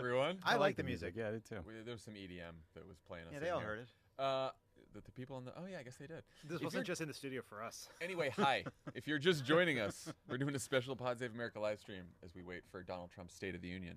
everyone. I like the music. Yeah, I did too. There was some EDM that was playing us. Yeah, they all heard it. The people on the... Oh, yeah, I guess they did. This wasn't just in the studio for us. Anyway, hi. If you're just joining us, we're doing a special Pod Save America live stream as we wait for Donald Trump's State of the Union.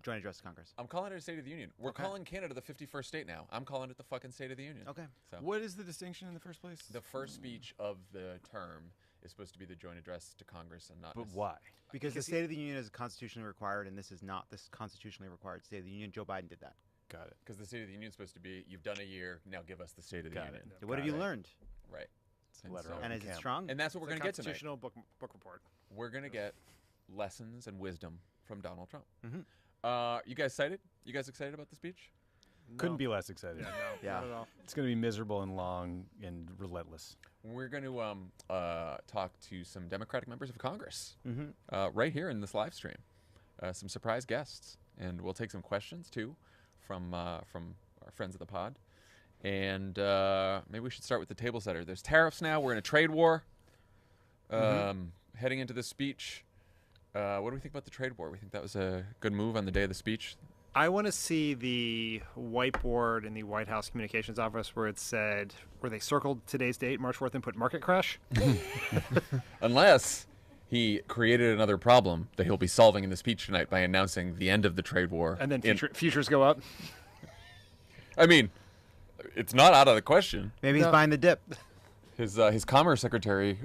Joint address to Congress. I'm calling it a State of the Union. We're calling Canada the 51st state now. I'm calling it the fucking State of the Union. Okay. So what is the distinction in the first place? The first speech of the term is supposed to be the joint address to Congress and not... But why? Because the State of the Union is constitutionally required, and this is not this constitutionally required State of the Union. Joe Biden did that. Got it. Because the State of the Union is supposed to be, you've done a year, now give us the State of the Union. What have you learned? Right. And is it strong? And that's what we're going to get tonight. Constitutional book report. We're going to get lessons and wisdom from Donald Trump. Mm-hmm. You guys excited? You guys excited about the speech? Couldn't be less excited. Yeah, not at all. It's going to be miserable and long and relentless. We're going to talk to some Democratic members of Congress Mm-hmm. right here in this live stream. Some surprise guests. And we'll take some questions, too, from our friends of the pod. And maybe we should start with the table setter. There's tariffs now. We're in a trade war. Heading into this speech. What do we think about the trade war? We think that was a good move on the day of the speech? I want to see the whiteboard in the White House Communications Office where it said, where they circled today's date, March 4th, and put market crash. Unless he created another problem that he'll be solving in the speech tonight by announcing the end of the trade war. And then futures go up. I mean, it's not out of the question. Maybe he's buying the dip. His Commerce Secretary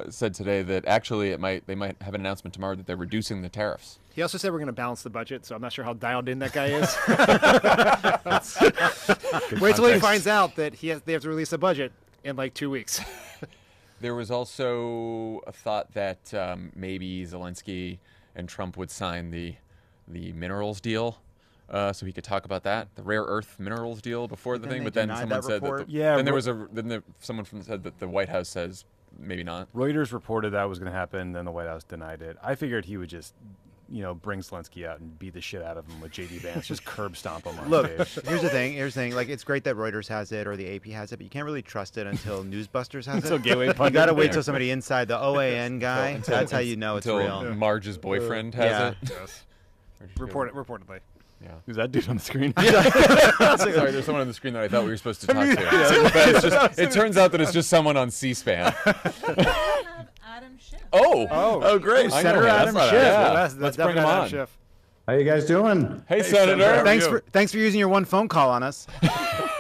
said today that actually they might have an announcement tomorrow that they're reducing the tariffs. He also said we're going to balance the budget, so I'm not sure how dialed in that guy is. Wait till he finds out that they have to release a budget in like 2 weeks. There was also a thought that maybe Zelensky and Trump would sign the minerals deal. So he could talk about that, the rare earth minerals deal before the thing. But then someone said that someone said that the White House says maybe not. Reuters reported that was going to happen. Then the White House denied it. I figured he would just, bring Zelensky out and beat the shit out of him with J.D. Vance, just curb stomp him on stage. Here's the thing. Like, it's great that Reuters has it or the AP has it, but you can't really trust it until Newsbusters has it. Until Gateway Pundit. You got to wait till somebody inside the OAN guy. That's how you know it's real. Marge's boyfriend has it. Yes. Reportedly. Yeah. Who's that dude on the screen? Sorry, there's someone on the screen that I thought we were supposed to talk to. But it turns out that it's just someone on C-SPAN. Adam Schiff. Oh, great. Senator Adam Schiff. Yeah. Let's bring him on. Schiff. How you guys doing? Hey, Senator. Thanks for using your one phone call on us.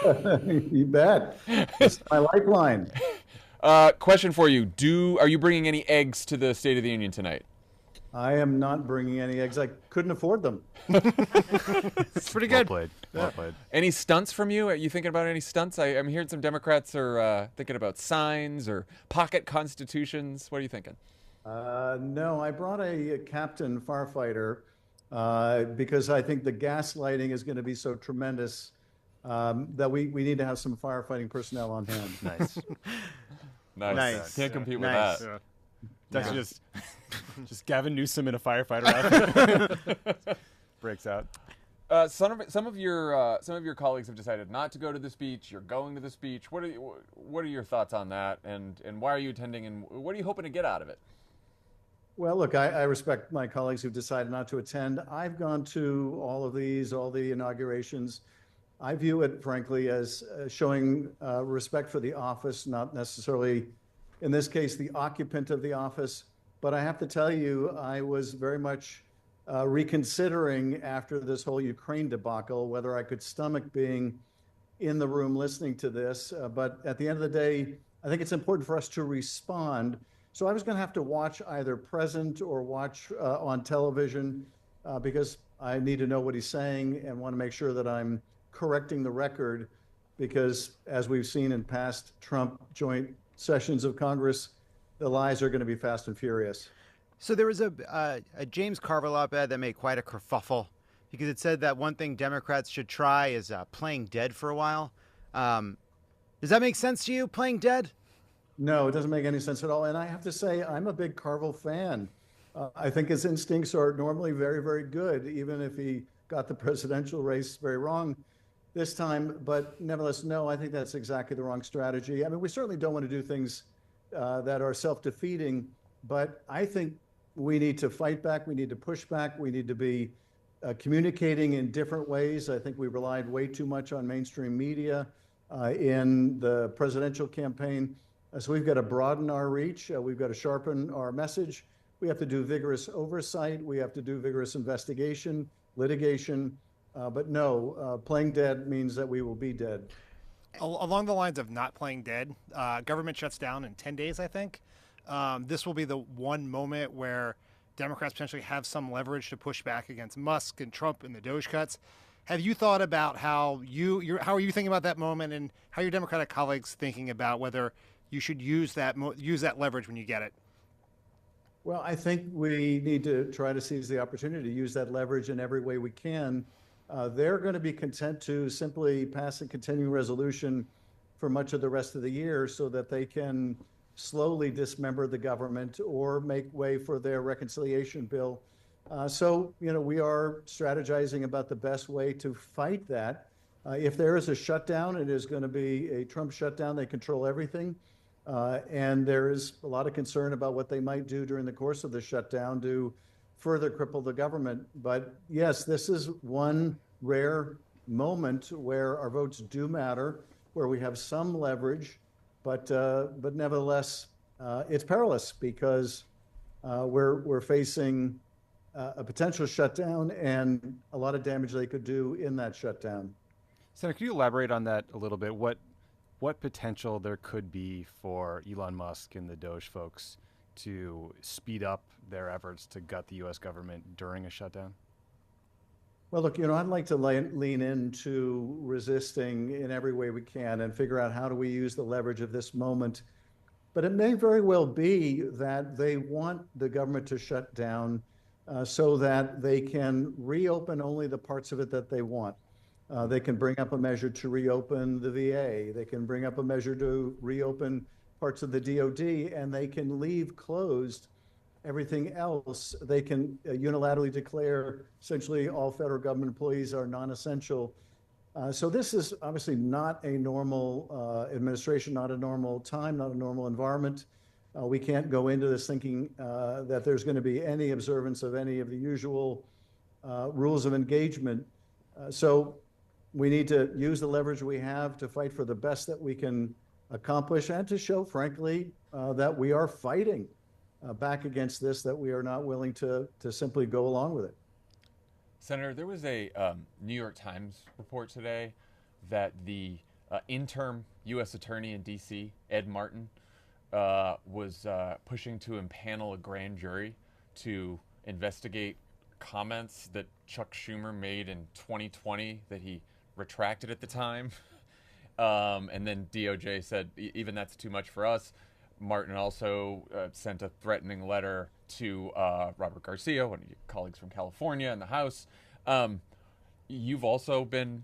You bet. It's my lifeline. Question for you. Are you bringing any eggs to the State of the Union tonight? I am not bringing any eggs. I couldn't afford them. It's pretty good. Well played. Any stunts from you? Are you thinking about any stunts? I'm hearing some Democrats are thinking about signs or pocket constitutions. What are you thinking? No, I brought a captain firefighter because I think the gaslighting is going to be so tremendous that we need to have some firefighting personnel on hand. Nice. Can't compete with that. Yeah. That's just Gavin Newsom in a firefighter outfit. Breaks out. Some of your colleagues have decided not to go to the speech. You're going to the speech. What are your thoughts on that? And why are you attending? And what are you hoping to get out of it? Well, look, I respect my colleagues who've decided not to attend. I've gone to all the inaugurations. I view it, frankly, as showing respect for the office, not necessarily, in this case, the occupant of the office. But I have to tell you, I was very much reconsidering after this whole Ukraine debacle whether I could stomach being in the room listening to this. But at the end of the day, I think it's important for us to respond. So I was going to have to watch either present or watch on television because I need to know what he's saying and want to make sure that I'm correcting the record, because as we've seen in past Trump joint sessions of Congress, the lies are going to be fast and furious. So there was a James Carville op-ed that made quite a kerfuffle because it said that one thing Democrats should try is playing dead for a while. Does that make sense to you, playing dead? No, it doesn't make any sense at all. And I have to say, I'm a big Carville fan. I think his instincts are normally very, very good, even if he got the presidential race very wrong this time. But nevertheless, no, I think that's exactly the wrong strategy. I mean, we certainly don't want to do things that are self-defeating, but I think we need to fight back. We need to push back. We need to be communicating in different ways. I think we relied way too much on mainstream media in the presidential campaign. So we've got to broaden our reach. We've got to sharpen our message. We have to do vigorous oversight. We have to do vigorous investigation, litigation. But no, playing dead means that we will be dead. Along the lines of not playing dead, government shuts down in 10 days, I think. This will be the one moment where Democrats potentially have some leverage to push back against Musk and Trump and the Doge cuts. Have you thought about how are you thinking about that moment, and how your Democratic colleagues thinking about whether you should use that leverage when you get it? Well, I think we need to try to seize the opportunity to use that leverage in every way we can. They're going to be content to simply pass a continuing resolution for much of the rest of the year so that they can slowly dismember the government or make way for their reconciliation bill. So, we are strategizing about the best way to fight that. If there is a shutdown, it is going to be a Trump shutdown. They control everything. And there is a lot of concern about what they might do during the course of the shutdown to further cripple the government. But yes, this is one rare moment where our votes do matter, where we have some leverage, but nevertheless, it's perilous because we're facing a potential shutdown and a lot of damage they could do in that shutdown. Senator, could you elaborate on that a little bit? What potential there could be for Elon Musk and the Doge folks to speed up their efforts to gut the U.S. government during a shutdown? Well, look, I'd like to lean into resisting in every way we can and figure out how do we use the leverage of this moment. But it may very well be that they want the government to shut down so that they can reopen only the parts of it that they want. They can bring up a measure to reopen the VA. They can bring up a measure to reopen parts of the DOD, and they can leave closed everything else. They can unilaterally declare essentially all federal government employees are non-essential. So this is obviously not a normal administration, not a normal time, not a normal environment. We can't go into this thinking that there's going to be any observance of any of the usual rules of engagement. So we need to use the leverage we have to fight for the best that we can accomplish and to show, frankly, that we are fighting back against this, that we are not willing to simply go along with it. Senator, there was a New York Times report today that the interim U.S. attorney in D.C., Ed Markey, was pushing to impanel a grand jury to investigate comments that Chuck Schumer made in 2020 that he retracted at the time. And then DOJ said, even that's too much for us. Martin also sent a threatening letter to Robert Garcia, one of your colleagues from California in the House. You've also been,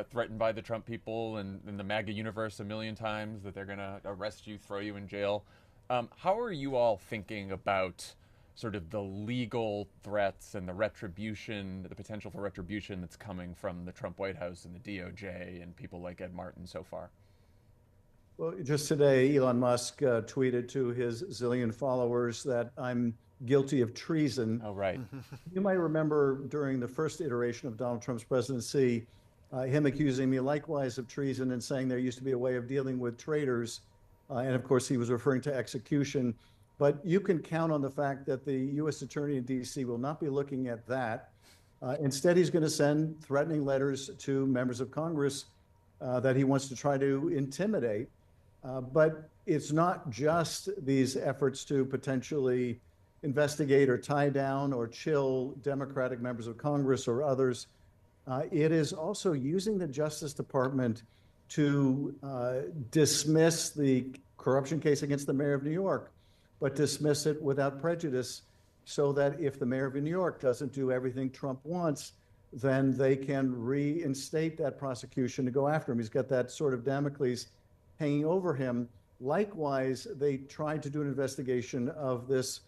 threatened by the Trump people and the MAGA universe a million times that they're going to arrest you, throw you in jail. How are you all thinking about sort of the legal threats and the retribution, the potential for retribution that's coming from the Trump White House and the DOJ and people like Ed Markey so far? Well, just today, Elon Musk tweeted to his zillion followers that I'm guilty of treason. Oh, right. You might remember during the first iteration of Donald Trump's presidency, him accusing me likewise of treason and saying there used to be a way of dealing with traitors. And of course, he was referring to execution. But you can count on the fact that the U.S. Attorney in D.C. will not be looking at that. Instead, he's going to send threatening letters to members of Congress that he wants to try to intimidate. But it's not just these efforts to potentially investigate or tie down or chill Democratic members of Congress or others. It is also using the Justice Department to dismiss the corruption case against the mayor of New York, but dismiss it without prejudice so that if the mayor of New York doesn't do everything Trump wants, then they can reinstate that prosecution to go after him. He's got that sort of Damocles hanging over him. Likewise, they tried to do an investigation of this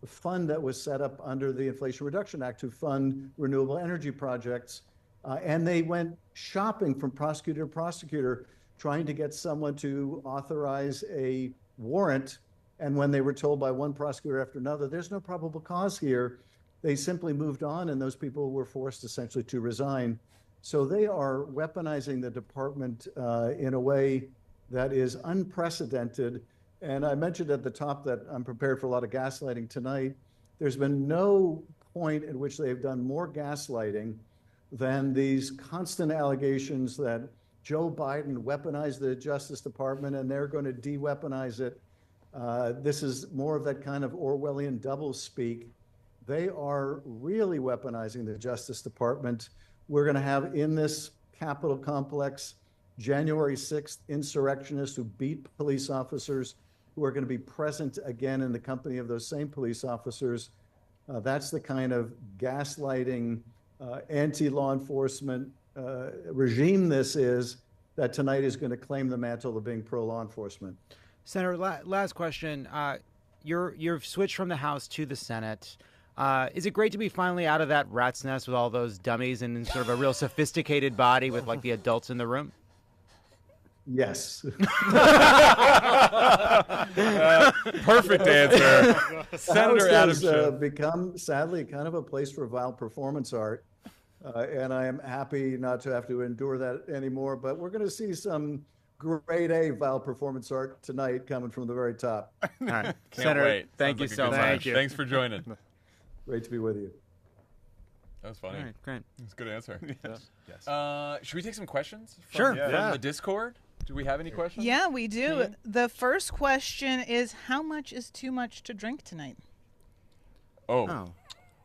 fund that was set up under the Inflation Reduction Act to fund renewable energy projects. And they went shopping from prosecutor to prosecutor, trying to get someone to authorize a warrant. And when they were told by one prosecutor after another, there's no probable cause here, They simply moved on, and those people were forced essentially to resign. So they are weaponizing the department in a way that is unprecedented. And I mentioned at the top that I'm prepared for a lot of gaslighting tonight. There's been no point at which they've done more gaslighting than these constant allegations that Joe Biden weaponized the Justice Department and they're going to de-weaponize it. This is more of that kind of Orwellian doublespeak. They are really weaponizing the Justice Department. We're going to have in this Capitol complex January 6th insurrectionists who beat police officers who are going to be present again in the company of those same police officers. That's the kind of gaslighting, anti-law enforcement regime this is, that tonight is going to claim the mantle of being pro-law enforcement. Senator, last question. You've switched from the House to the Senate. Is it great to be finally out of that rat's nest with all those dummies and in sort of a real sophisticated body with like the adults in the room? Yes. Perfect answer. Senator Adam Schiff. Has become, sadly, kind of a place for vile performance art. And I am happy not to have to endure that anymore. But we're going to see some grade A vile performance art tonight coming from the very top. All right. Can't Senator, wait. thank you Sounds so like a good much. time. Thanks for joining. Great to be with you. That was funny. All right, great. That's a good answer. Yes. Should we take some questions Sure. from the Discord? Do we have any questions? Yeah, we do. Team? The first question is, how much is too much to drink tonight? Oh.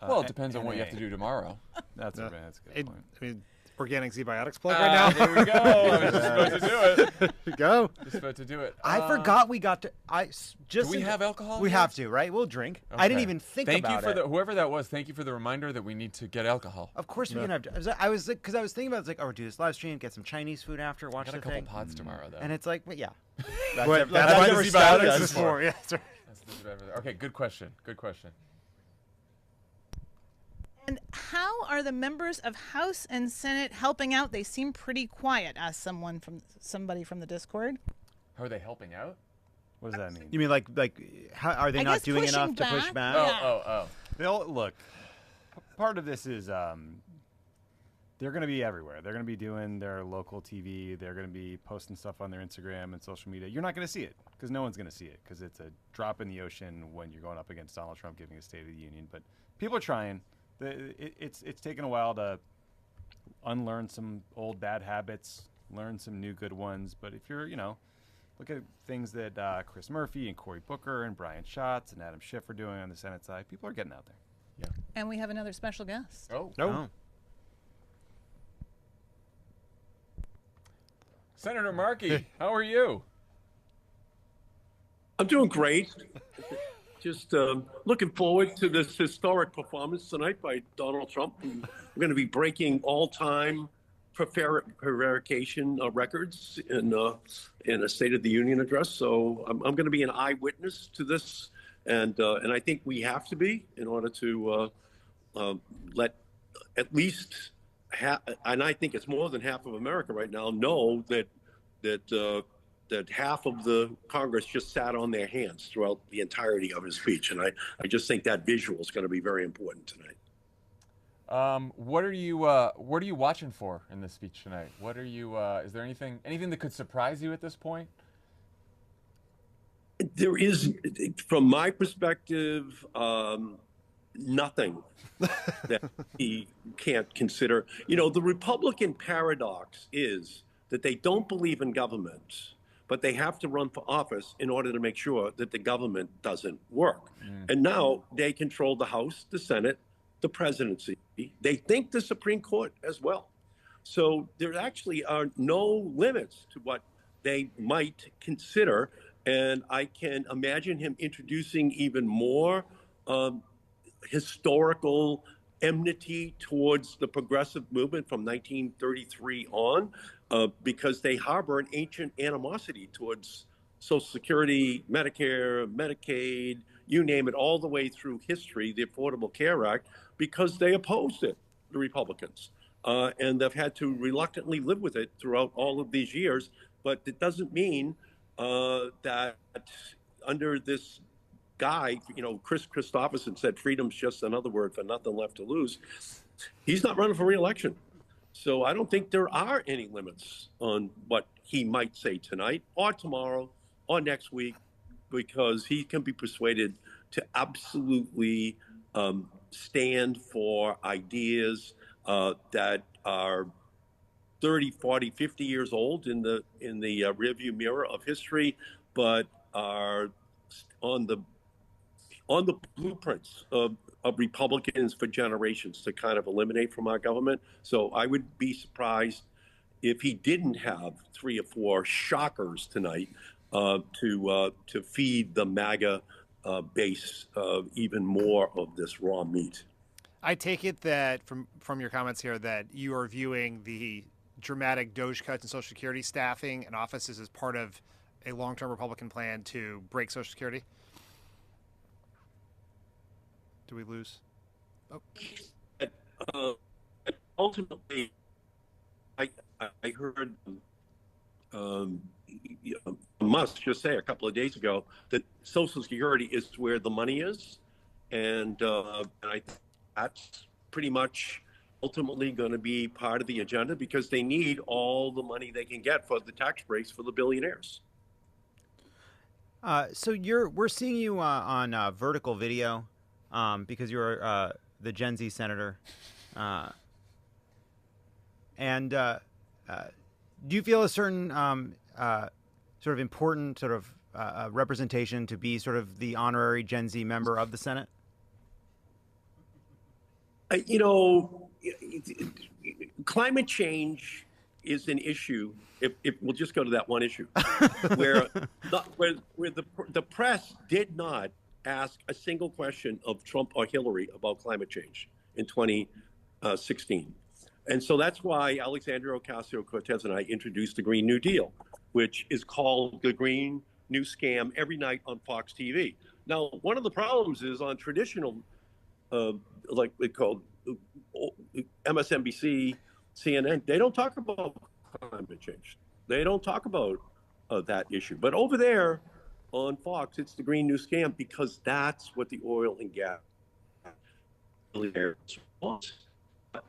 Well, it depends on what you have to do tomorrow. That's a good point. I mean, organic Z-Biotics plug right now. There we go. I was just about to do it. There you go. Just about to do it. I forgot we got to. Do we have alcohol? We here? have to, right? We'll drink. I didn't Okay. even think Thank about you for it. whoever that was. Thank you for the reminder that we need to get alcohol. Of course we can have. I was like, because I was thinking about it's like, oh, do this live stream, get some Chinese food after, watch I got the a couple thing, pods tomorrow though. and it's like, well, yeah. That's what why we're the starting Z-Biotics this is for. Yeah, sorry. Okay, good question. Good question. And how are the members of House and Senate helping out? They seem pretty quiet, asked somebody from the Discord. How are they helping out? What does that mean? You mean like how are they I not guess doing pushing enough to push back. back? Yeah. Oh. They'll look. Part of this is they're going to be everywhere. They're going to be doing their local TV. They're going to be posting stuff on their Instagram and social media. You're not going to see it because no one's going to see it because it's a drop in the ocean when you're going up against Donald Trump giving a State of the Union. But people are trying. It's taken a while to unlearn some old bad habits, learn some new good ones. But if you're, look at things that Chris Murphy and Cory Booker and Brian Schatz and Adam Schiff are doing on the Senate side, people are getting out there. Yeah. And we have another special guest. Oh. No. Senator Markey, how are you? I'm doing great. Just looking forward to this historic performance tonight by Donald Trump. We're going to be breaking all-time prevarication records in a State of the Union address. So I'm going to be an eyewitness to this, and I think we have to be in order to let at least half, and I think it's more than half of America right now, know that half of the Congress just sat on their hands throughout the entirety of his speech. And I just think that visual is going to be very important tonight. What are you watching for in this speech tonight? What are you? Is there anything that could surprise you at this point? There is, from my perspective, nothing that he can't consider. The Republican paradox is that they don't believe in government, but they have to run for office in order to make sure that the government doesn't work. And now they control the House, the Senate, the presidency. They think the Supreme Court as well. So there actually are no limits to what they might consider. And I can imagine him introducing even more historical enmity towards the progressive movement from 1933 on, because they harbor an ancient animosity towards Social Security, Medicare, Medicaid, you name it, all the way through history, the Affordable Care Act, because they opposed it, the Republicans. And they've had to reluctantly live with it throughout all of these years. But it doesn't mean that under this guy, Chris Christopherson said freedom's just another word for nothing left to lose. He's not running for re-election. So I don't think there are any limits on what he might say tonight or tomorrow or next week, because he can be persuaded to absolutely stand for ideas that are 30, 40, 50 years old in the rearview mirror of history, but are on the blueprints of Republicans for generations to kind of eliminate from our government. So I would be surprised if he didn't have 3 or 4 shockers tonight to feed the MAGA base even more of this raw meat. I take it that from your comments here that you are viewing the dramatic DOGE cuts in Social Security staffing and offices as part of a long-term Republican plan to break Social Security. Do we lose? Oh. Ultimately, I heard Musk just say a couple of days ago that Social Security is where the money is, and I think that's pretty much ultimately going to be part of the agenda, because they need all the money they can get for the tax breaks for the billionaires. So we're seeing you on vertical video because you're the Gen Z senator, and do you feel a certain sort of important sort of representation to be sort of the honorary Gen Z member of the Senate? Climate change is an issue. If we'll just go to that one issue, where the press did not ask a single question of Trump or Hillary about climate change in 2016. And so that's why Alexandria Ocasio-Cortez and I introduced the Green New Deal, which is called the Green New Scam every night on Fox TV. Now, one of the problems is on traditional, like we call MSNBC, CNN, they don't talk about climate change. They don't talk about that issue. But over there on Fox, it's the Green New Scam, because that's what the oil and gas wants.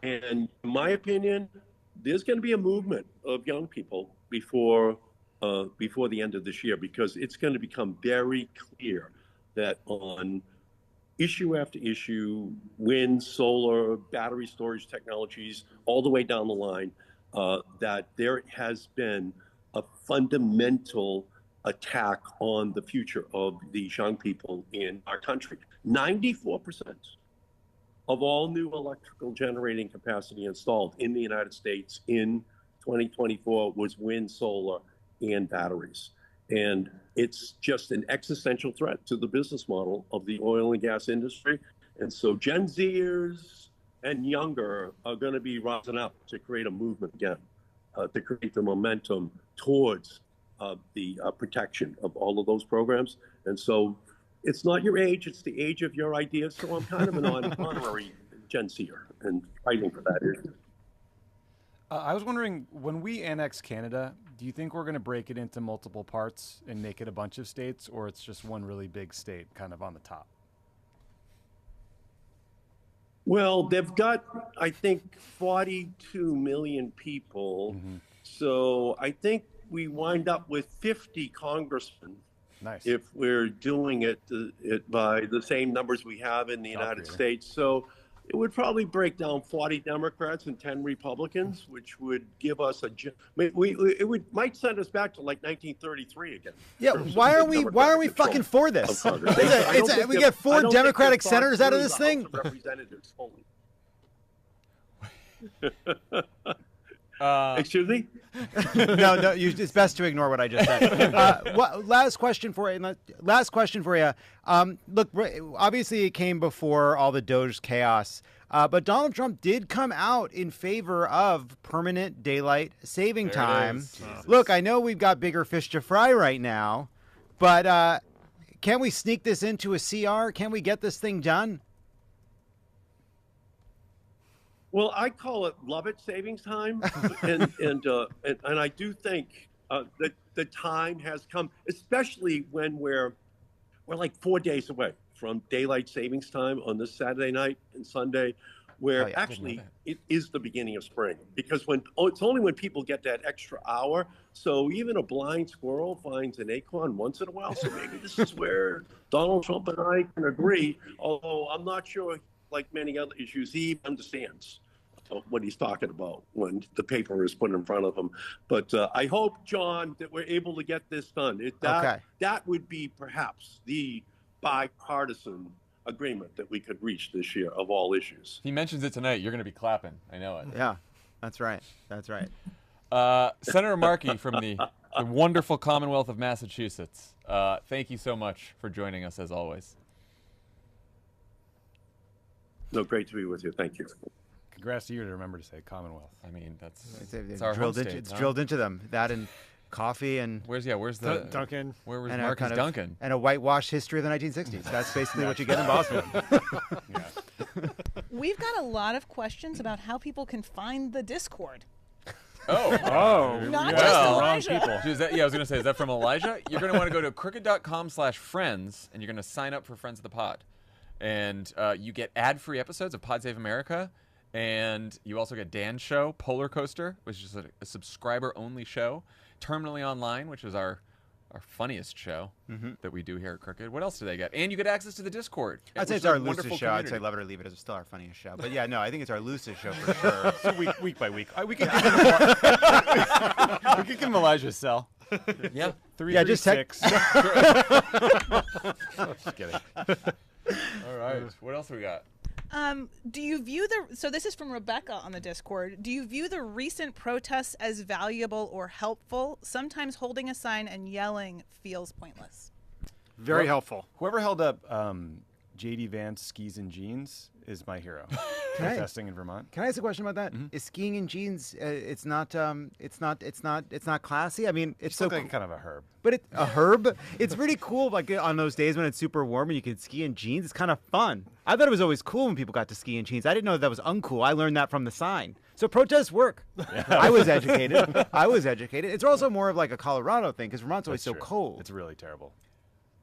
And in my opinion, there's going to be a movement of young people before the end of this year, because it's going to become very clear that on issue after issue, wind, solar, battery storage technologies, all the way down the line, that there has been a fundamental attack on the future of these young people in our country. 94% of all new electrical generating capacity installed in the United States in 2024 was wind, solar, and batteries. And it's just an existential threat to the business model of the oil and gas industry. And so Gen Zers and younger are going to be rising up to create a movement again, to create the momentum towards the protection of all of those programs. And so it's not your age, it's the age of your ideas. So I'm kind of an honorary Gen Zer and fighting for that issue. I was wondering, when we annex Canada, do you think we're going to break it into multiple parts and make it a bunch of states, or it's just one really big state kind of on the top? Well, they've got, I think, 42 million people. Mm-hmm. So I think we wind up with 50 congressmen. Nice. If we're doing it by the same numbers we have in the United States. So it would probably break down 40 Democrats and 10 Republicans, which would give us might send us back to like 1933 again. Yeah, why are we fucking for this? We get 4 Democratic senators out of this thing. Representatives only. Excuse me? No, it's best to ignore what I just said. Last question for you. Look, obviously it came before all the Doge chaos, but Donald Trump did come out in favor of permanent daylight saving time. Look, I know we've got bigger fish to fry right now, but can we sneak this into a CR? Can we get this thing done? Well, I call it Lovett savings time, and I do think that the time has come, especially when we're we're like 4 days away from daylight savings time on this Saturday night and Sunday, where Oh, yeah. actually it is the beginning of spring, because it's only when people get that extra hour. So even a blind squirrel finds an acorn once in a while. So maybe this is where Donald Trump and I can agree, although I'm not sure, like many other issues, he understands what he's talking about when the paper is put in front of him. But I hope, John, that we're able to get this done. That would be perhaps the bipartisan agreement that we could reach this year of all issues. He mentions it tonight. You're going to be clapping. I know it. Yeah, that's right. That's right. Senator Markey from the wonderful Commonwealth of Massachusetts. Thank you so much for joining us, as always. No, great to be with you. Thank you. Congrats to you to remember to say Commonwealth. I mean, that's It's our home drilled state, into, it's huh? drilled into them. That and coffee and Where's the Duncan. Where was and a Marcus kind of- Duncan? and a whitewashed history of the 1960s. That's basically what you get in Boston. We've got a lot of questions about how people can find the Discord. Oh, Not well, just wrong Elijah. people. Is that, yeah, I was going to say, is that from Elijah? You're going to want to go to crooked.com/friends, and you're going to sign up for Friends of the Pod. And you get ad-free episodes of Pod Save America, and you also get Dan's show, Polar Coaster, which is a subscriber-only show, Terminally Online, which is our funniest show that we do here at Crooked. What else do they get? And you get access to the Discord. I'd say which it's is a our wonderful loosest show. I'd say community. Love It or Leave It is still our funniest show. But yeah, no, I think it's our loosest show for sure. So week by week. We can give him Elijah's cell. Yeah. 336. Just kidding. All right. What else we got? Do you view so this is from Rebecca on the Discord. Do you view the recent protests as valuable or helpful? Sometimes holding a sign and yelling feels pointless. Very helpful. Whoever held up J.D. Vance skis and jeans is my hero. Protesting in Vermont. Can I ask a question about that? Is skiing in jeans? It's not classy. I mean, it's so Look like kind of a herb. But a herb. It's pretty cool. Like on those days when it's super warm and you can ski in jeans, it's kind of fun. I thought it was always cool when people got to ski in jeans. I didn't know that was uncool. I learned that from the sign. So protests work. I was educated. It's also more of like a Colorado thing because Vermont's always That's so true. cold. It's really terrible.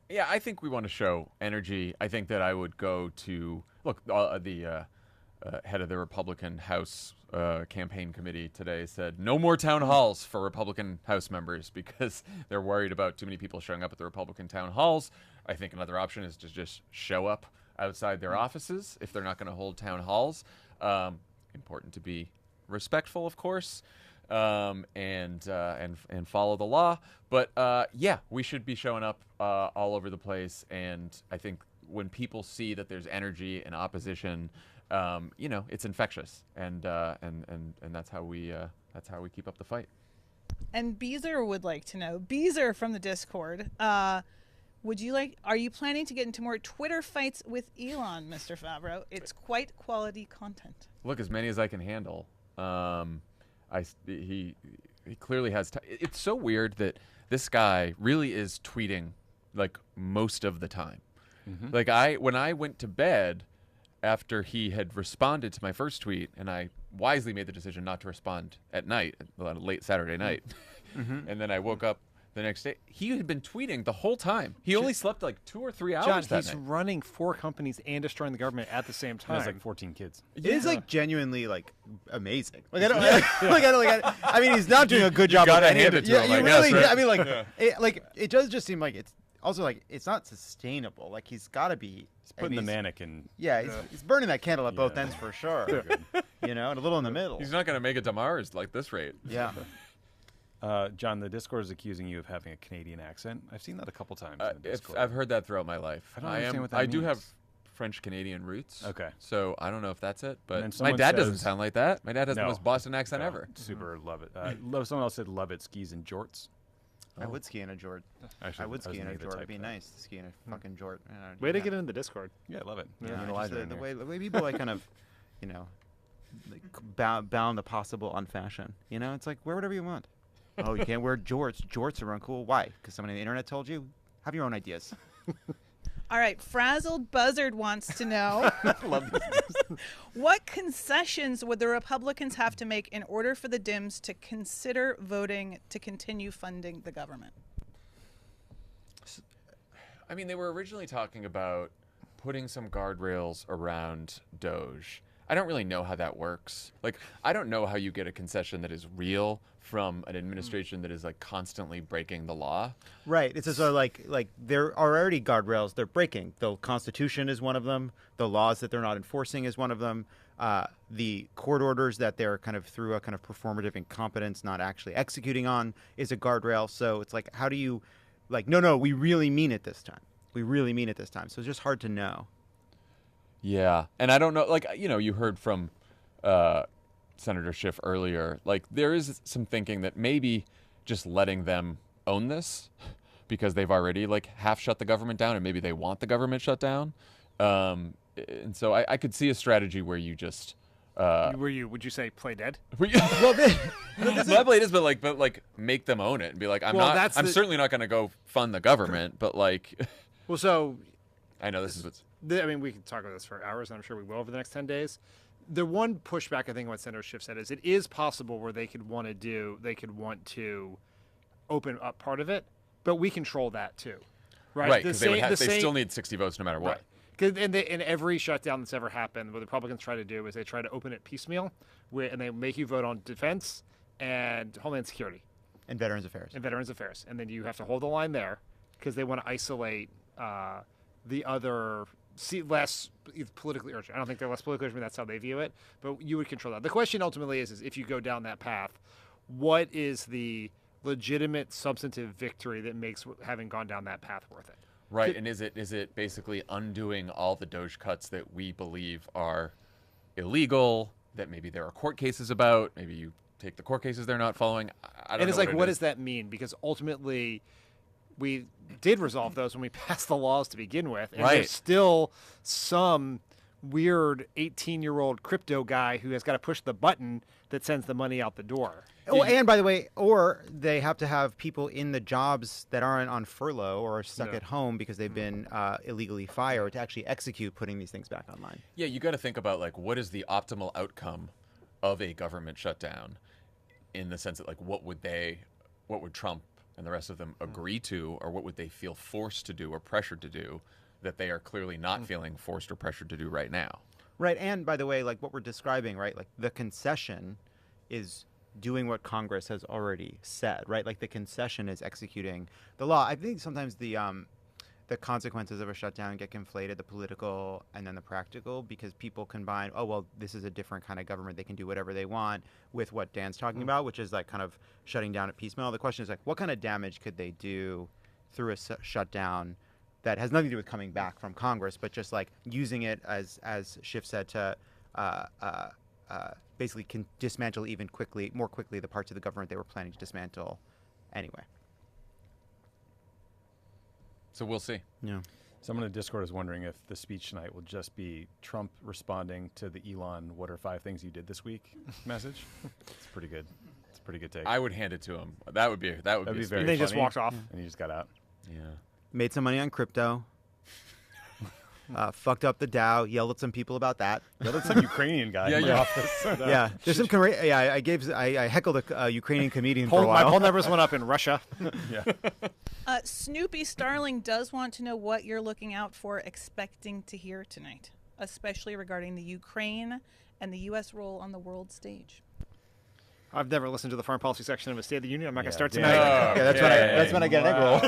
Yeah, I think we want to show energy. I think that I would go to the head of the Republican House campaign committee today said no more town halls for Republican House members because they're worried about too many people showing up at the Republican town halls. I think another option is to just show up outside their offices if they're not going to hold town halls. Important to be respectful, of course, and follow the law. But yeah, we should be showing up all over the place. And I think when people see that there's energy and opposition, it's infectious, and that's how we keep up the fight. And Beezer would like to know, Beezer from the Discord, are you planning to get into more Twitter fights with Elon, Mr. Favreau? It's quite quality content. Look, as many as I can handle. He clearly has. It's so weird that this guy really is tweeting like most of the time. Like when I went to bed after he had responded to my first tweet, and I wisely made the decision not to respond at night, late Saturday night, and then I woke up the next day. He had been tweeting the whole time. He only slept like 2 or 3 hours John, that he's night. running 4 companies and destroying the government at the same He time. has like 14 kids. It is like genuinely like amazing. Like I mean, he's not doing a good job. gotta of any hand of it to him, You I guess, really. right? I mean, it does just seem like it's also like it's not sustainable. Like he's got to be. He's putting the mannequin. Yeah, he's burning that candle at both ends for sure. And a little in the middle. He's not going to make it to Mars like this rate. Yeah. John, the Discord is accusing you of having a Canadian accent. I've seen that a couple times in the Discord. I've heard that throughout my life. I don't understand what that I do have means. French Canadian roots. Okay. So I don't know if that's it, then but my someone dad doesn't says- sound like that. My dad has the No. most Boston accent No, ever. Super love it. Someone else said love it skis and jorts. I would ski in a jort. Actually, I would was ski in a gonna jort. type It'd be that. nice to ski in a fucking jort. Way to get into the Discord. Yeah, I love it. Yeah, Me and just Elijah in the there. way people like kind of, like bound the possible on fashion. It's like wear whatever you want. Oh, you can't wear jorts. Jorts are uncool. Why? Because someone on the internet told you? Have your own ideas. All right, Frazzled Buzzard wants to know what concessions would the Republicans have to make in order for the Dems to consider voting to continue funding the government? I mean, they were originally talking about putting some guardrails around Doge. I don't really know how that works. Like, I don't know how you get a concession that is real from an administration that is like constantly breaking the law. Right. It's just like there are already guardrails they're breaking. The Constitution is one of them. The laws that they're not enforcing is one of them. The court orders that they're kind of through a kind of performative incompetence not actually executing on is a guardrail. So it's like, how do you, like, no, we really mean it this time. We really mean it this time. So it's just hard to know. Yeah, and I don't know, like, you know, you heard from Senator Schiff earlier, like, there is some thinking that maybe just letting them own this, because they've already, like, half shut the government down, and maybe they want the government shut down. And so I could see a strategy where you just... would you say play dead? Well, not play this, but like make them own it and be like, I'm certainly not going to go fund the government, but like... Well, so... I know this is what's... I mean, we can talk about this for hours, and I'm sure we will over the next 10 days. The one pushback I think what Senator Schiff said is it is possible where they could want to open up part of it, but we control that too, right? Right, because they still need 60 votes no matter what. Right. In every shutdown that's ever happened, what the Republicans try to do is they try to open it piecemeal, and they make you vote on defense and Homeland Security. And Veterans Affairs. And then you have to hold the line there because they want to isolate the other... less politically urgent. I don't think they're less politically urgent. That's how they view it. But you would control that. The question ultimately is if you go down that path, what is the legitimate substantive victory that makes having gone down that path worth it? Right. And is it basically undoing all the Doge cuts that we believe are illegal, that maybe there are court cases about? Maybe you take the court cases they're not following. I don't know. And it's like, what does that mean? Because ultimately... we did resolve those when we passed the laws to begin with. And there's still some weird 18-year-old crypto guy who has got to push the button that sends the money out the door. Oh, and by the way, or they have to have people in the jobs that aren't on furlough or are stuck at home because they've been illegally fired to actually execute putting these things back online. Yeah, you got to think about, like, what is the optimal outcome of a government shutdown in the sense that, like, what would Trump and the rest of them agree to, or what would they feel forced to do or pressured to do that they are clearly not feeling forced or pressured to do right now? Right. And by the way, like what we're describing, right, like the concession is doing what Congress has already said, right? Like the concession is executing the law. I think sometimes the consequences of a shutdown get conflated, the political and then the practical, because people combine, oh, well, this is a different kind of government. They can do whatever they want, with what Dan's talking about, which is like kind of shutting down at piecemeal. The question is like, what kind of damage could they do through a shutdown that has nothing to do with coming back from Congress, but just like using it as Schiff said, to basically can dismantle more quickly the parts of the government they were planning to dismantle anyway. So we'll see. Yeah. Someone in Discord is wondering if the speech tonight will just be Trump responding to the Elon, what are 5 things you did this week message. It's pretty good. It's a pretty good take. I would hand it to him. That would be very and funny. they just walked off. And he just got out. Yeah. Made some money on crypto. Fucked up the Dow. Yelled at some people about that. Yelled at some Ukrainian guy in the office. Yeah, there's some. I heckled a Ukrainian comedian for a while. My poll numbers went up in Russia. Yeah. Snoopy Starling does want to know what you're looking out for, expecting to hear tonight, especially regarding the Ukraine and the U.S. role on the world stage. I've never listened to the foreign policy section of a State of the Union. I'm not going to start damn. tonight. That's when I get an egg roll.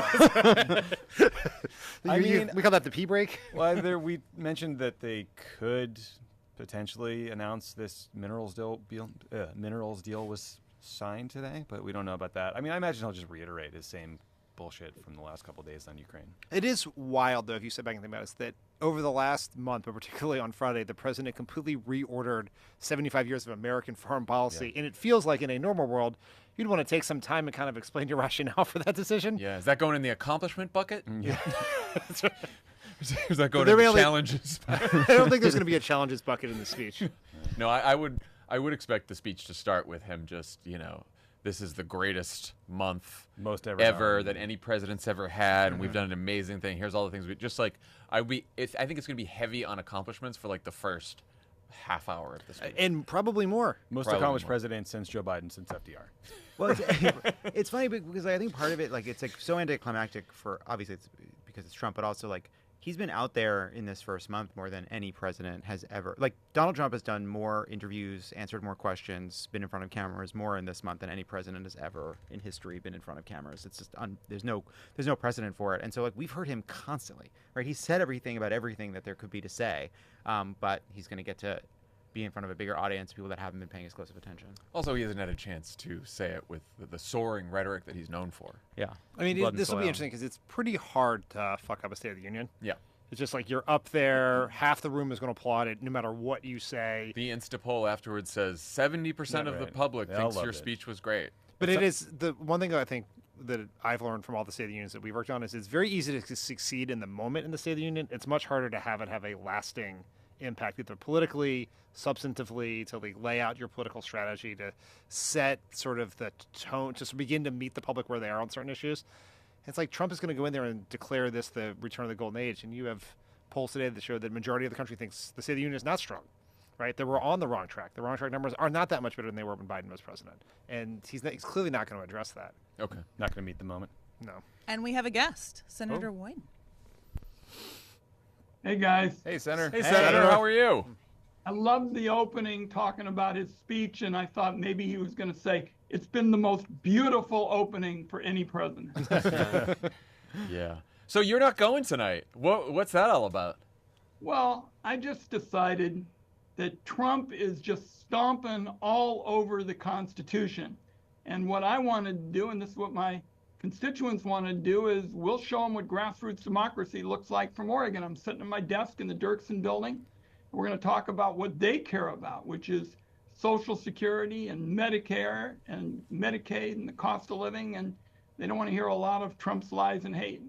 We call that the pee break. Well, we mentioned that they could potentially announce this minerals deal was signed today, but we don't know about that. I mean, I imagine he'll just reiterate his same bullshit from the last couple of days on Ukraine. It is wild, though, if you sit back and think about it, that over the last month, but particularly on Friday, the president completely reordered 75 years of American foreign policy. Yeah. And it feels like in a normal world, you'd want to take some time and kind of explain your rationale for that decision. Yeah. Is that going in the accomplishment bucket? Yeah. Is that going in the challenges? I don't think there's going to be a challenges bucket in the speech. No, I would expect the speech to start with him just, this is the greatest month ever that any president's ever had, and we've done an amazing thing. Here's all the things we just like. I think it's going to be heavy on accomplishments for like the first half hour of this week. And probably more. Most accomplished president since Joe Biden, since FDR. Well, it's funny because I think part of it, like, it's like so anticlimactic for, obviously it's because because it's Trump, but also like he's been out there in this first month more than any president has ever. Like Donald Trump has done more interviews, answered more questions, been in front of cameras more in this month than any president has ever in history been in front of cameras. It's just there's no precedent for it. And so like we've heard him constantly, right? He said everything about everything that there could be to say, but he's going to get to be in front of a bigger audience, people that haven't been paying as close of attention. Also, he hasn't had a chance to say it with the soaring rhetoric that he's known for. Yeah. I mean, this will be interesting because it's pretty hard to fuck up a State of the Union. Yeah. It's just like you're up there, half the room is going to applaud it no matter what you say. The Insta poll afterwards says 70% of the public thinks your speech was great. But it is the one thing that I think that I've learned from all the State of the Unions that we've worked on is it's very easy to succeed in the moment in the State of the Union. It's much harder to have it have a lasting impact, either politically, substantively, to like lay out your political strategy, to set sort of the tone, to begin to meet the public where they are on certain issues. It's like Trump is going to go in there and declare this the return of the golden age, and you have polls today that show that the majority of the country thinks the State of the Union is not strong, right? That we're on the wrong track. The wrong track numbers are not that much better than they were when Biden was president, and he's clearly not going to address that. Okay. Not going to meet the moment. No. And we have a guest, Senator Wyden. Hey, guys. Hey, Senator. Hey, Senator, how are you? I loved the opening talking about his speech, and I thought maybe he was going to say, it's been the most beautiful opening for any president. Yeah. So you're not going tonight. What's that all about? Well, I just decided that Trump is just stomping all over the Constitution. And what I want to do, and this is what my constituents want to do, is we'll show them what grassroots democracy looks like from Oregon. I'm sitting at my desk in the Dirksen building. We're going to talk about what they care about, which is Social Security and Medicare and Medicaid and the cost of living. And they don't want to hear a lot of Trump's lies and hate.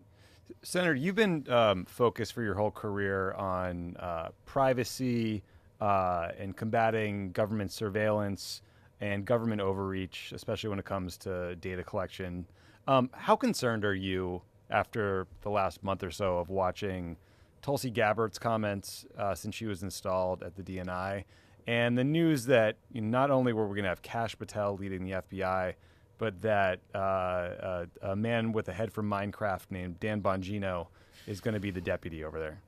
Senator, you've been focused for your whole career on privacy and combating government surveillance and government overreach, especially when it comes to data collection. How concerned are you after the last month or so of watching Tulsi Gabbard's comments since she was installed at the DNI, and the news that not only were we going to have Kash Patel leading the FBI, but that a man with a head from Minecraft named Dan Bongino is going to be the deputy over there?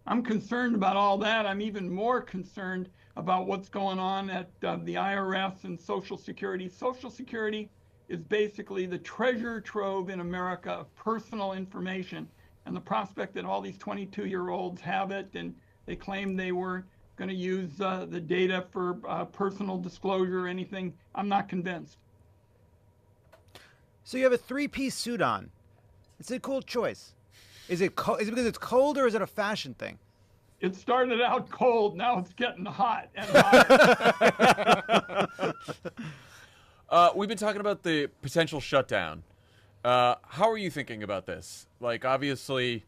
I'm concerned about all that. I'm even more concerned about what's going on at the IRS and Social Security. Social Security is basically the treasure trove in America of personal information. And the prospect that all these 22-year-olds have it and they claim they were going to use the data for personal disclosure or anything, I'm not convinced. So you have a three-piece suit on. It's a cool choice. Is it because it's cold, or is it a fashion thing? It started out cold. Now it's getting hot. And hot. We've been talking about the potential shutdown. How are you thinking about this? Like, obviously,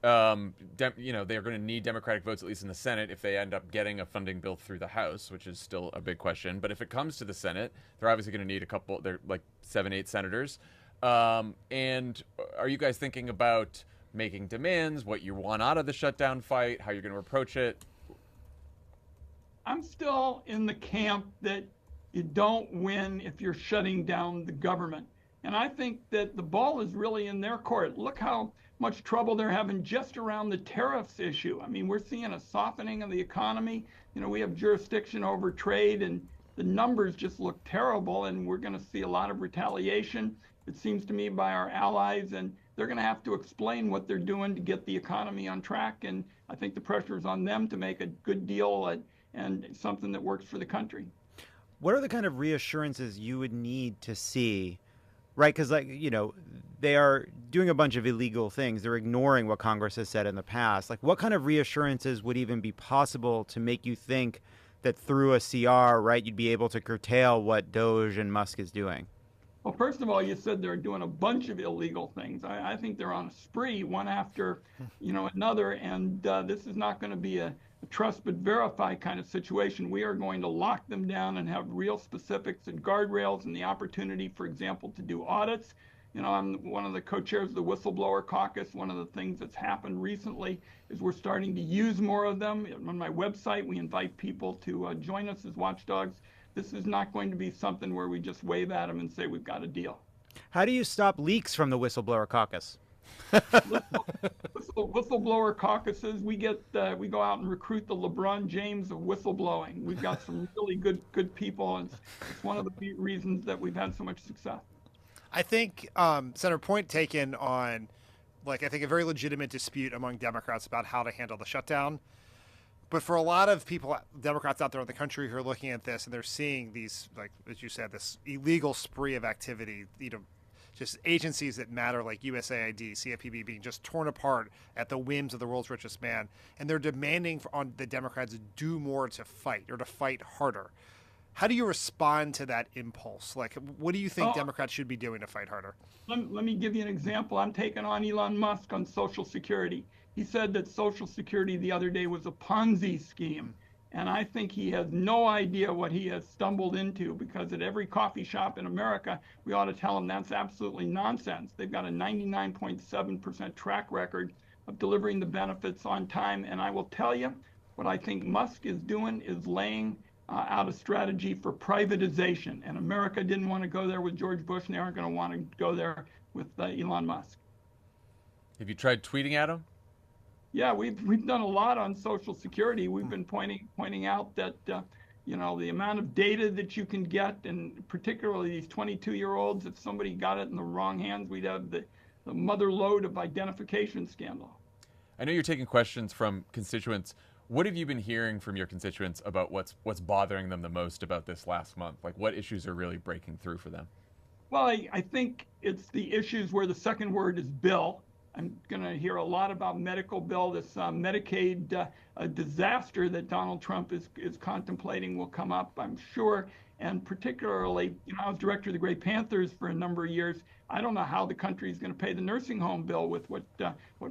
they're going to need Democratic votes, at least in the Senate, if they end up getting a funding bill through the House, which is still a big question. But if it comes to the Senate, they're obviously going to need they're like 7-8 senators. And are you guys thinking about making demands, what you want out of the shutdown fight, how you're going to approach it? I'm still in the camp that you don't win if you're shutting down the government. And I think that the ball is really in their court. Look how much trouble they're having just around the tariffs issue. I mean, we're seeing a softening of the economy. We have jurisdiction over trade, and the numbers just look terrible, and we're going to see a lot of retaliation, it seems to me, by our allies, and they're going to have to explain what they're doing to get the economy on track. And I think the pressure is on them to make a good deal and something that works for the country. What are the kind of reassurances you would need to see? Right, because they are doing a bunch of illegal things. They're ignoring what Congress has said in the past. Like, what kind of reassurances would even be possible to make you think that through a CR, right, you'd be able to curtail what Doge and Musk is doing? Well, first of all, you said they're doing a bunch of illegal things. I think they're on a spree, one after another, and this is not going to be a trust but verify kind of situation. We are going to lock them down and have real specifics and guardrails and the opportunity, for example, to do audits. I'm one of the co-chairs of the Whistleblower Caucus. One of the things that's happened recently is we're starting to use more of them. On my website, we invite people to join us as watchdogs. This is not going to be something where we just wave at them and say we've got a deal. How do you stop leaks from the Whistleblower Caucus? Whistleblower caucuses. We go out and recruit the LeBron James of whistleblowing. We've got some really good people, and it's one of the reasons that we've had so much success. I think, Senator, point taken on, I think a very legitimate dispute among Democrats about how to handle the shutdown. But for a lot of people, Democrats out there in the country who are looking at this and they're seeing these, as you said, this illegal spree of activity, just agencies that matter like USAID, CFPB being just torn apart at the whims of the world's richest man. And they're demanding on the Democrats to do more to fight or to fight harder. How do you respond to that impulse? What do you think Democrats should be doing to fight harder? Let me give you an example. I'm taking on Elon Musk on Social Security. He said that Social Security the other day was a Ponzi scheme. And I think he has no idea what he has stumbled into, because at every coffee shop in America, we ought to tell him that's absolutely nonsense. They've got a 99.7% track record of delivering the benefits on time. And I will tell you, what I think Musk is doing is laying out a strategy for privatization. And America didn't want to go there with George Bush, and they aren't going to want to go there with Elon Musk. Have you tried tweeting at him? Yeah, we've done a lot on Social Security. We've been pointing out that the amount of data that you can get, and particularly these 22-year-olds, if somebody got it in the wrong hands, we'd have the mother lode of identification scandal. I know you're taking questions from constituents. What have you been hearing from your constituents about what's bothering them the most about this last month? What issues are really breaking through for them? Well, I think it's the issues where the second word is bill. I'm going to hear a lot about medical bill. This Medicaid disaster that Donald Trump is contemplating will come up, I'm sure. And particularly, I was director of the Great Panthers for a number of years. I don't know how the country is going to pay the nursing home bill with what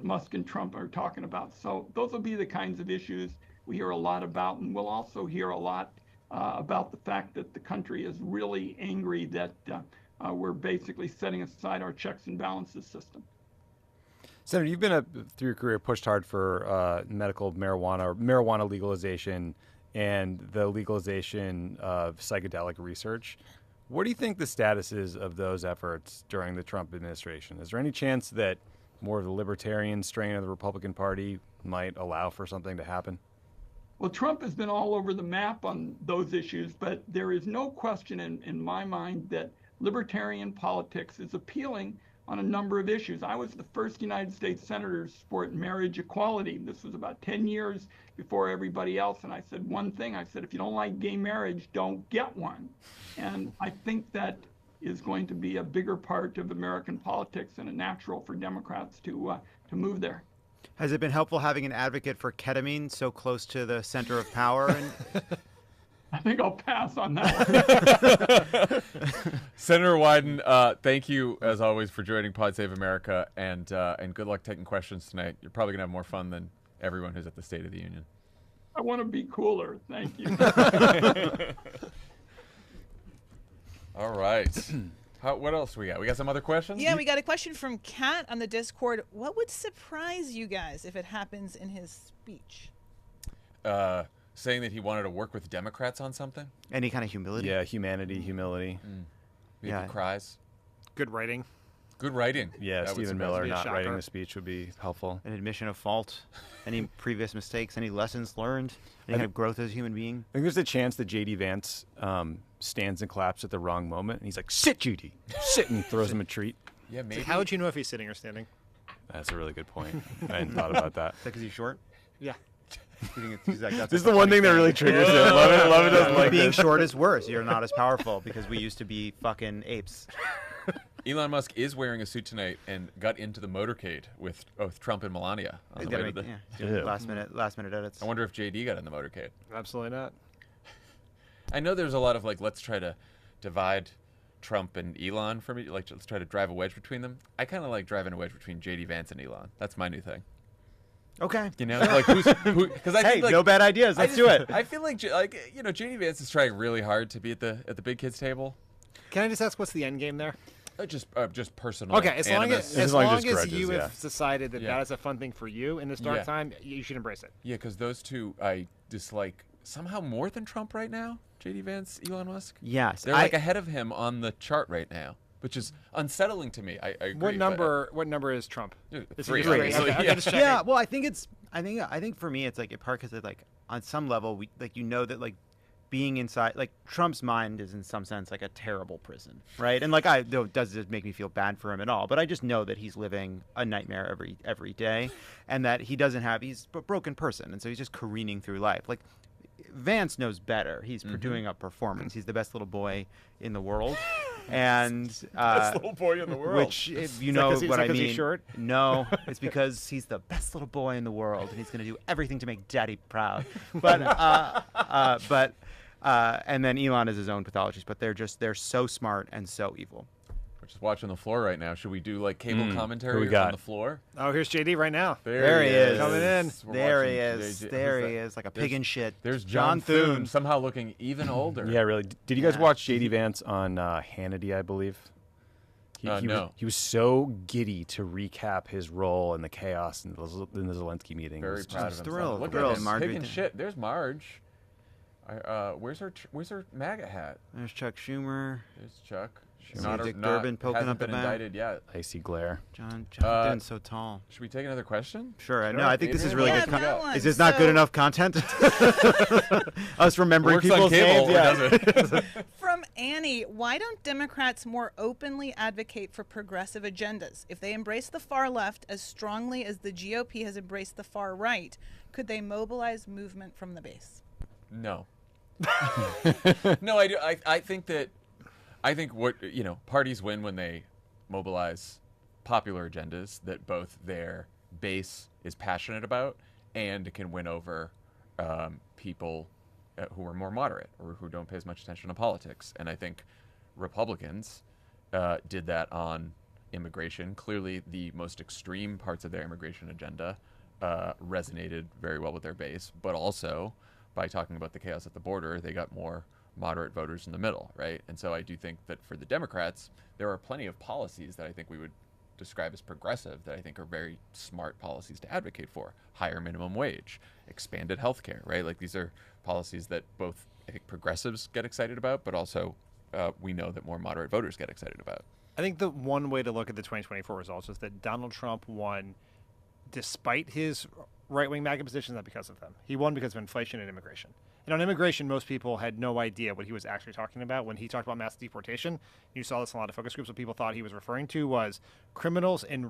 Musk and Trump are talking about. So those will be the kinds of issues we hear a lot about. And we'll also hear a lot about the fact that the country is really angry that we're basically setting aside our checks and balances system. Senator, you've been through your career pushed hard for medical marijuana or marijuana legalization and the legalization of psychedelic research. What do you think the status is of those efforts during the Trump administration? Is there any chance that more of the libertarian strain of the Republican Party might allow for something to happen? Well, Trump has been all over the map on those issues, but there is no question in my mind that libertarian politics is appealing on a number of issues. I was the first United States senator to support marriage equality. This was about 10 years before everybody else. And I said one thing. I said, if you don't like gay marriage, don't get one. And I think that is going to be a bigger part of American politics and a natural for Democrats to move there. Has it been helpful having an advocate for ketamine so close to the center of power? I think I'll pass on that one. Senator Wyden, thank you as always for joining Pod Save America, and good luck taking questions tonight. You're probably gonna have more fun than everyone who's at the State of the Union. I want to be cooler. Thank you. All right. What else we got? We got some other questions? Yeah, we got a question from Kat on the Discord. What would surprise you guys if it happens in his speech? Saying that he wanted to work with Democrats on something? Any kind of humility? Yeah, humility. Maybe cries. Good writing. Good writing. Yeah, That would Stephen surprise Miller me. not Shocker. writing the speech would be helpful. An admission of fault? Any previous mistakes? Any lessons learned? Any kind of growth as a human being? I think there's a chance that J.D. Vance stands and claps at the wrong moment, and he's like, "Sit, Judy, sit," and throws him a treat. Yeah, maybe. How would you know if he's sitting or standing? That's a really good point. I hadn't thought about that. Is that because he's short? Yeah. This is the one thing that really triggers him. Love it doesn't like Being this. short is worse. You're not as powerful because we used to be fucking apes. Elon Musk is wearing a suit tonight and got into the motorcade with Trump and Melania on the way to the... Doing last minute edits. I wonder if JD got in the motorcade. Absolutely not. I know there's a lot of let's try to divide Trump and Elon from it. Let's try to drive a wedge between them. I kind of like driving a wedge between JD Vance and Elon. That's my new thing. Okay. Because I Hey, think, no bad ideas. Let's do it. I feel like JD Vance is trying really hard to be at the big kids table. Can I just ask what's the end game there? Just personal. Okay, as long animus. as grudges, you yeah. have decided that Yeah. that is a fun thing for you in this dark Yeah. time, you should embrace it. Yeah, because those two I dislike somehow more than Trump right now. JD Vance, Elon Musk. Yes. They're ahead of him on the chart right now. which is unsettling to me. I agree. What number is Trump? Is he 3. just- Three. okay, Yeah. I'm just checking. Yeah, well, I think for me, it's like in part because like on some level, we like that like being inside like Trump's mind is in some sense like a terrible prison, right? And like does it make me feel bad for him at all? But I just know that he's living a nightmare every day, and that he's a broken person, and so he's just careening through life. Like Vance knows better. He's doing a performance. He's the best little boy in the world. And Best little boy in the world. which, if you know what I mean, he's short? no, it's because he's the best little boy in the world, and he's going to do everything to make Daddy proud. But and then Elon is his own pathologist, but they're so smart and so evil. We're just watching the floor right now. Should we do like cable commentary Who we on got? the floor? Oh, here's JD right now. There he is. Coming in. We're There he watching is. JJ. There Who's he that? is, like a pig in shit. There's John Thune. Thune, somehow looking even older. Yeah, really. Did you guys Yeah. watch JD Vance on Hannity, I believe? No. He was so giddy to recap his role in the chaos in the Zelensky meeting. Very It was proud of just- himself. thrilled. Look Thrilled. at him, Marge picking right there. shit. There's Marge. Where's her MAGA hat? There's Chuck Schumer. There's Chuck. See Dick Durbin poking hasn't up the been back. indicted yet. Icy glare. John Uh, Den's so tall. Should we take another question? Sure. No, I think this is really Yeah, good. I've got one. Is this not good So- enough content? Us remembering Works on people's cable, names. or Yeah. does it? From Annie, why don't Democrats more openly advocate for progressive agendas? If they embrace the far left as strongly as the GOP has embraced the far right, could they mobilize movement from the base? No. No, I do. I think what parties win when they mobilize popular agendas that both their base is passionate about and can win over people who are more moderate or who don't pay as much attention to politics. And I think Republicans did that on immigration. Clearly, the most extreme parts of their immigration agenda resonated very well with their base, but also by talking about the chaos at the border, they got more moderate voters in the middle, right? And so I do think that for the Democrats, there are plenty of policies that I think we would describe as progressive that I think are very smart policies to advocate for. Higher minimum wage, expanded health care, right? Like these are policies that both I think progressives get excited about, but also we know that more moderate voters get excited about. I think the one way to look at the 2024 results is that Donald Trump won despite his right-wing MAGA positions, not because of them. He won because of inflation and immigration. And on immigration, most people had no idea what he was actually talking about. When he talked about mass deportation, you saw this in a lot of focus groups. What people thought he was referring to was criminals and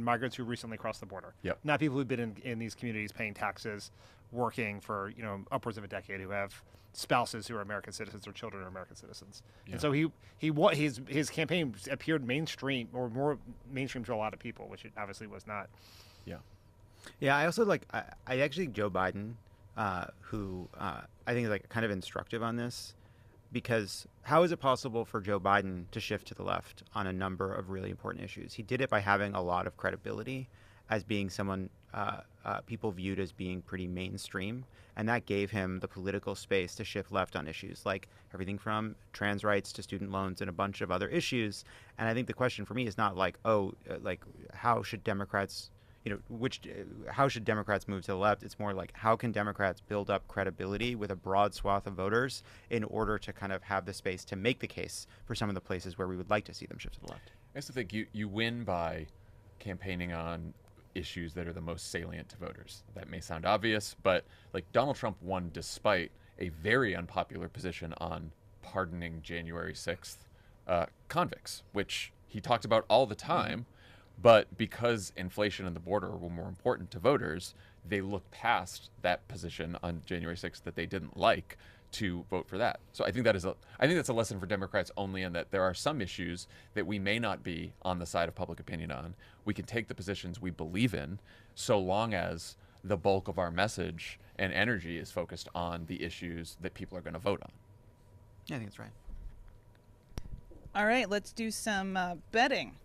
migrants who recently crossed the border. Yep. Not people who've been in these communities paying taxes, working for upwards of a decade, who have spouses who are American citizens or children who are American citizens. Yeah. And so his campaign appeared mainstream or more mainstream to a lot of people, which it obviously was not. Yeah. Yeah, I also I actually think Joe Biden, who I think is like kind of instructive on this, because how is it possible for Joe Biden to shift to the left on a number of really important issues? He did it by having a lot of credibility as being someone people viewed as being pretty mainstream, and that gave him the political space to shift left on issues like everything from trans rights to student loans and a bunch of other issues. And I think the question for me is not like, how should Democrats how should Democrats move to the left? It's more like, how can Democrats build up credibility with a broad swath of voters in order to kind of have the space to make the case for some of the places where we would like to see them shift to the left? I also think you win by campaigning on issues that are the most salient to voters. That may sound obvious, but like Donald Trump won despite a very unpopular position on pardoning January 6th convicts, which he talked about all the time. But because inflation and the border were more important to voters, they looked past that position on January 6th that they didn't like to vote for that. So I think that's a lesson for Democrats only, in that there are some issues that we may not be on the side of public opinion on. We can take the positions we believe in, so long as the bulk of our message and energy is focused on the issues that people are going to vote on. Yeah, I think that's right. All right, let's do some betting.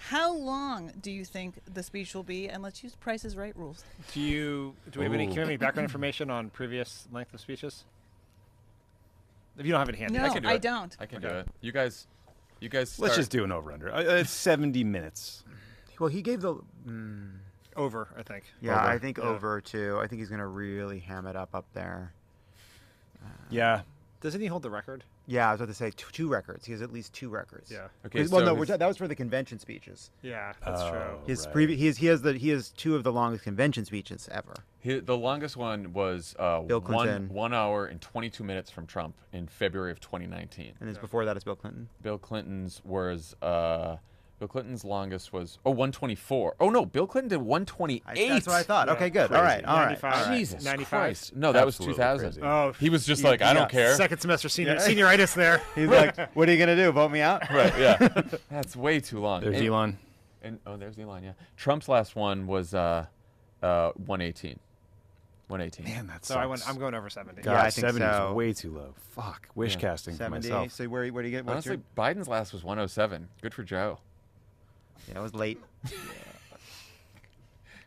How long do you think the speech will be? And let's use Price is Right rules. Do we have any background information on previous length of speeches? If you don't have it handy. No, I can do I it. don't. I can do it. You guys Let's start. just do an over-under. It's 70 minutes. Well, he gave the Over, I think. yeah, Over. I think over too. I think he's going to really ham it up there. Yeah. Doesn't he hold the record? Yeah, I was about to say two records. He has at least 2 records. Yeah. Okay, Well, so no, his- that was for the convention speeches. Yeah, that's true. His right. he has 2 of the longest convention speeches ever. the longest one was Bill Clinton. 1 hour and 22 minutes from Trump in February of 2019. And before that is Bill Clinton. Bill Clinton's longest was 124. Oh no, Bill Clinton did 128. That's what I thought. Yeah. Okay, good. Crazy. All right. 95. Jesus 95. Christ. No, that was Absolutely 2000. crazy. Oh, He was just like, I don't care. Second semester senioritis there. He's like, what are you going to do? Vote me out? Right, yeah. That's way too long. There's And- Elon. And there's Elon, yeah. Trump's last one was 118. 118. Man, that So sucks. I'm going over 70. God, Yeah, I think 70 so. is way too low. Fuck. Wish casting for 70. myself. So where do you get? What's Honestly, Biden's last was 107. Good for Joe. yeah, it was late.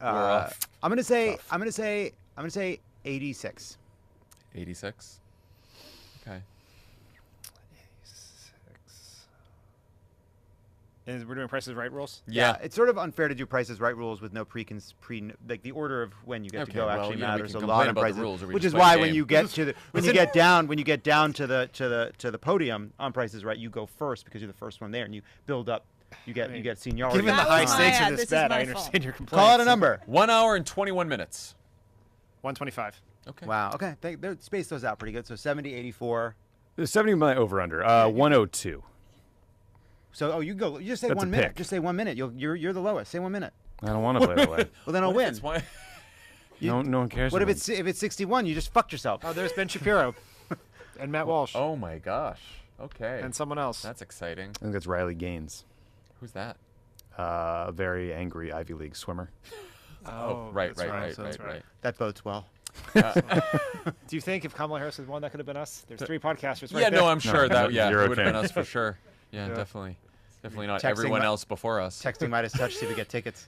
We're off. I'm gonna say 86. 86. Okay. And we're doing Price is Right rules? Yeah. It's sort of unfair to do Price is Right rules with no like the order of when you get to Okay, go well, actually you know, we matters can a lot complain in about the Price is- rules, or we which just is play why the when game. you get to the when you get down to the podium on Price is Right, you go first because you're the first one there, and you build up. You get seniority. Given the That high was my stakes ad. of This this is bet, my I fault. understand your complaints. Call out a number. 1 hour and 21 minutes. 125. Okay. Wow. Okay. They space those out pretty good. So 70, 84. 70 my over under. 102. So you go. You just say That's 1 a minute. pick. Just say 1 minute. You're the lowest. Say 1 minute. I don't want to play that way. Well, then I'll What win. if it's one- No one cares. What if about it's 61? You just fucked yourself. Oh, there's Ben Shapiro and Matt Walsh Oh my gosh. Okay. and someone else. That's exciting. I think that's Riley Gaines, Who's that? a very angry Ivy League swimmer. Right. That's right. That bodes well. Do you think if Kamala Harris had won, that could have been us? There's 3 podcasters right Yeah, there. no, I'm sure that zero it would have been chance. us for sure. Yeah, definitely. Definitely not Texting everyone my- else before us. Texting Midas Touch, see if we get tickets.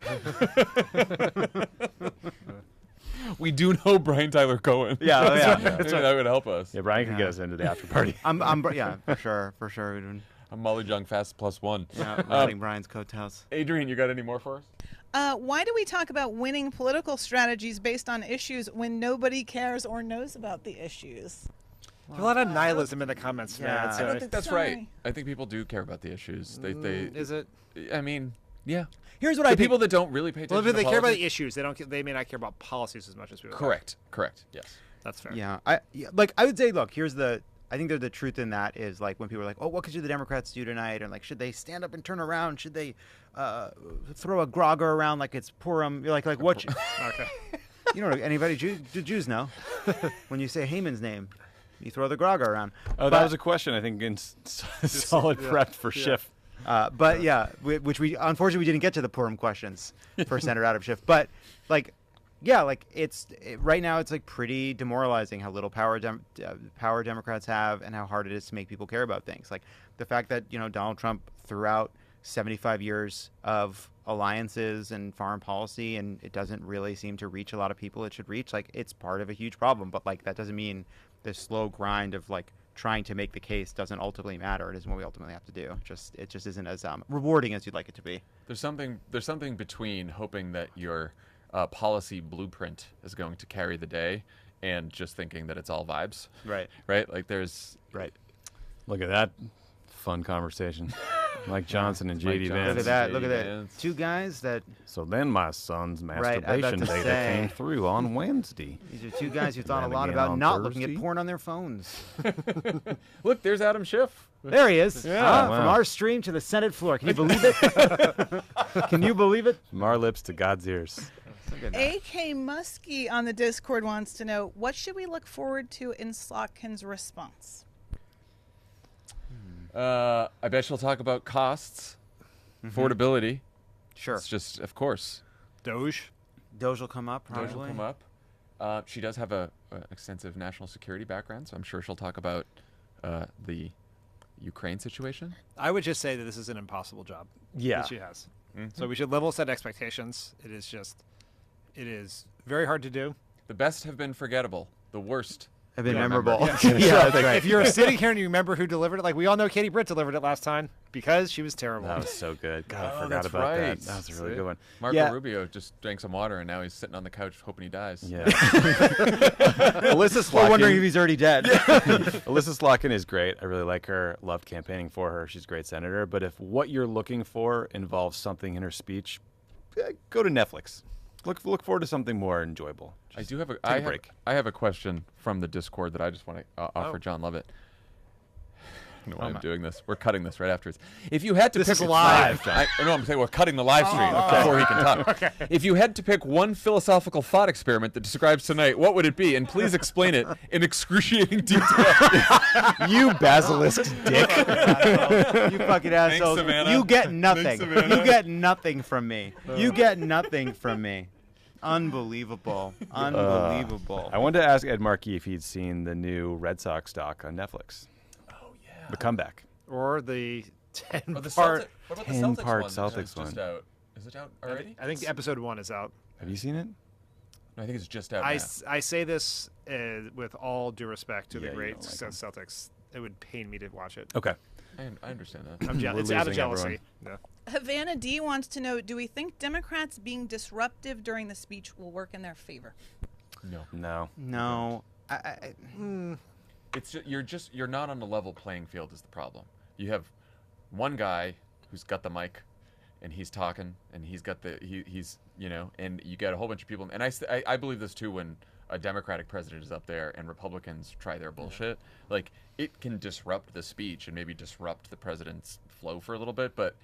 We do know Brian Tyler Cohen. Yeah, oh, yeah. Maybe that would help us. Yeah, Brian could get us into the after party. Yeah, for sure. We're doing, I'm Molly Jung Fast +1. yeah, riding Brian's coattails. Adrian, you got any more for us? Why do we talk about winning political strategies based on issues when nobody cares or knows about the issues? There's a lot of nihilism in the comments. Yeah. man. I I don't think that's Sorry. right. I think people do care about the issues. They Is it? I mean, yeah. Here's what The I think. people that don't really pay Well, attention if they to care about politics- the issues, they may not care about policies as much as we would. Correct. Yes. That's fair. Yeah, I would say, look, I think the truth in that is like when people are like, oh, what could the Democrats do tonight? Or like, should they stand up and turn around? Should they throw a grogger around like it's Purim? You're like what? Okay. You know, anybody Jews know when you say Haman's name, you throw the grogger around. Oh, that was a question, I think, in solid prep for Schiff. But yeah, which we unfortunately we didn't get to the Purim questions for Senator Adam Schiff. But like, yeah, like right now it's like pretty demoralizing how little power Democrats have and how hard it is to make people care about things. Like the fact that Donald Trump throughout 75 years of alliances and foreign policy, and it doesn't really seem to reach a lot of people it should reach. Like it's part of a huge problem, but like that doesn't mean the slow grind of like trying to make the case doesn't ultimately matter. It isn't what we ultimately have to do. It just isn't as rewarding as you'd like it to be. There's something between hoping that your policy blueprint is going to carry the day and just thinking that it's all vibes. Right. Right? Like there's Look at that fun conversation. Mike Johnson and J.D. Mike Vance. Look at that. Look at J.D. that. Vance. Two guys that So then my son's Right, I was about masturbation to data say. came through on Wednesday. these are two guys who thought a Then lot again about on not looking Thursday. at porn on their phones. Look, there's Adam Schiff. There he is. Yeah, From wow. our stream to the Senate floor. Can you believe it? Can you believe it? From our lips to God's ears. A.K. Muskie on the Discord wants to know, what should we look forward to in Slotkin's response? I bet she'll talk about costs, affordability. Sure. It's just, of course, Doge. Doge will come up, probably. Doge will come up. She does have a extensive national security background, so I'm sure she'll talk about the Ukraine situation. I would just say that this is an impossible job. Yeah. That she has. So we should level set expectations. It is very hard to do. The best have been forgettable. The worst have been Yeah, memorable. remember. Yeah, that's right. If you're sitting here and you remember who delivered it, like we all know Katie Britt delivered it last time because she was terrible. That was so good. God, I Oh, forgot that's about right. that. That was a really good one. Marco Yeah. Rubio just drank some water, and now he's sitting on the couch hoping he dies. Yeah. Alyssa We're wondering if Slotkin. he's already dead. Alyssa Slotkin is great. I really like her. Loved campaigning for her. She's a great senator. But if what you're looking for involves something in her speech, go to Netflix. Look forward to something more enjoyable. I do have a, take I a have, break. I have a question from the Discord that I just want to offer Jon Lovett. I don't know why I'm doing this. We're cutting this right afterwards. If you had to This pick is live, John. No, I'm saying we're cutting the live stream before he can talk. Okay. If you had to pick one philosophical thought experiment that describes tonight, what would it be? And please explain it in excruciating detail. You basilisk dick. You fucking asshole. Savannah. You get nothing. Thanks, Savannah. You get nothing from me. You get nothing from me. Unbelievable. Unbelievable. I wanted to ask Ed Markey if he'd seen the new Red Sox doc on Netflix. Oh, yeah. The Comeback. Or the 10 Or the part. Celtic, what about the 10 Celtics part one? Celtics That's just one. out. Is it out already? I think episode 1 is out. Have you seen it? No, I think it's just out I, now. I say this with all due respect to Yeah, the you great don't like 'em. Celtics. It would pain me to watch it. Okay. I understand that. We're It's out of losing jealousy. everyone. No. Havana D wants to know, do we think Democrats being disruptive during the speech will work in their favor? No. No. No. It's you're not on a level playing field is the problem. You have one guy who's got the mic, and he's talking, and he's got he's and you got a whole bunch of people. And I believe this too when a Democratic president is up there and Republicans try their bullshit. Like it can disrupt the speech and maybe disrupt the president's flow for a little bit, but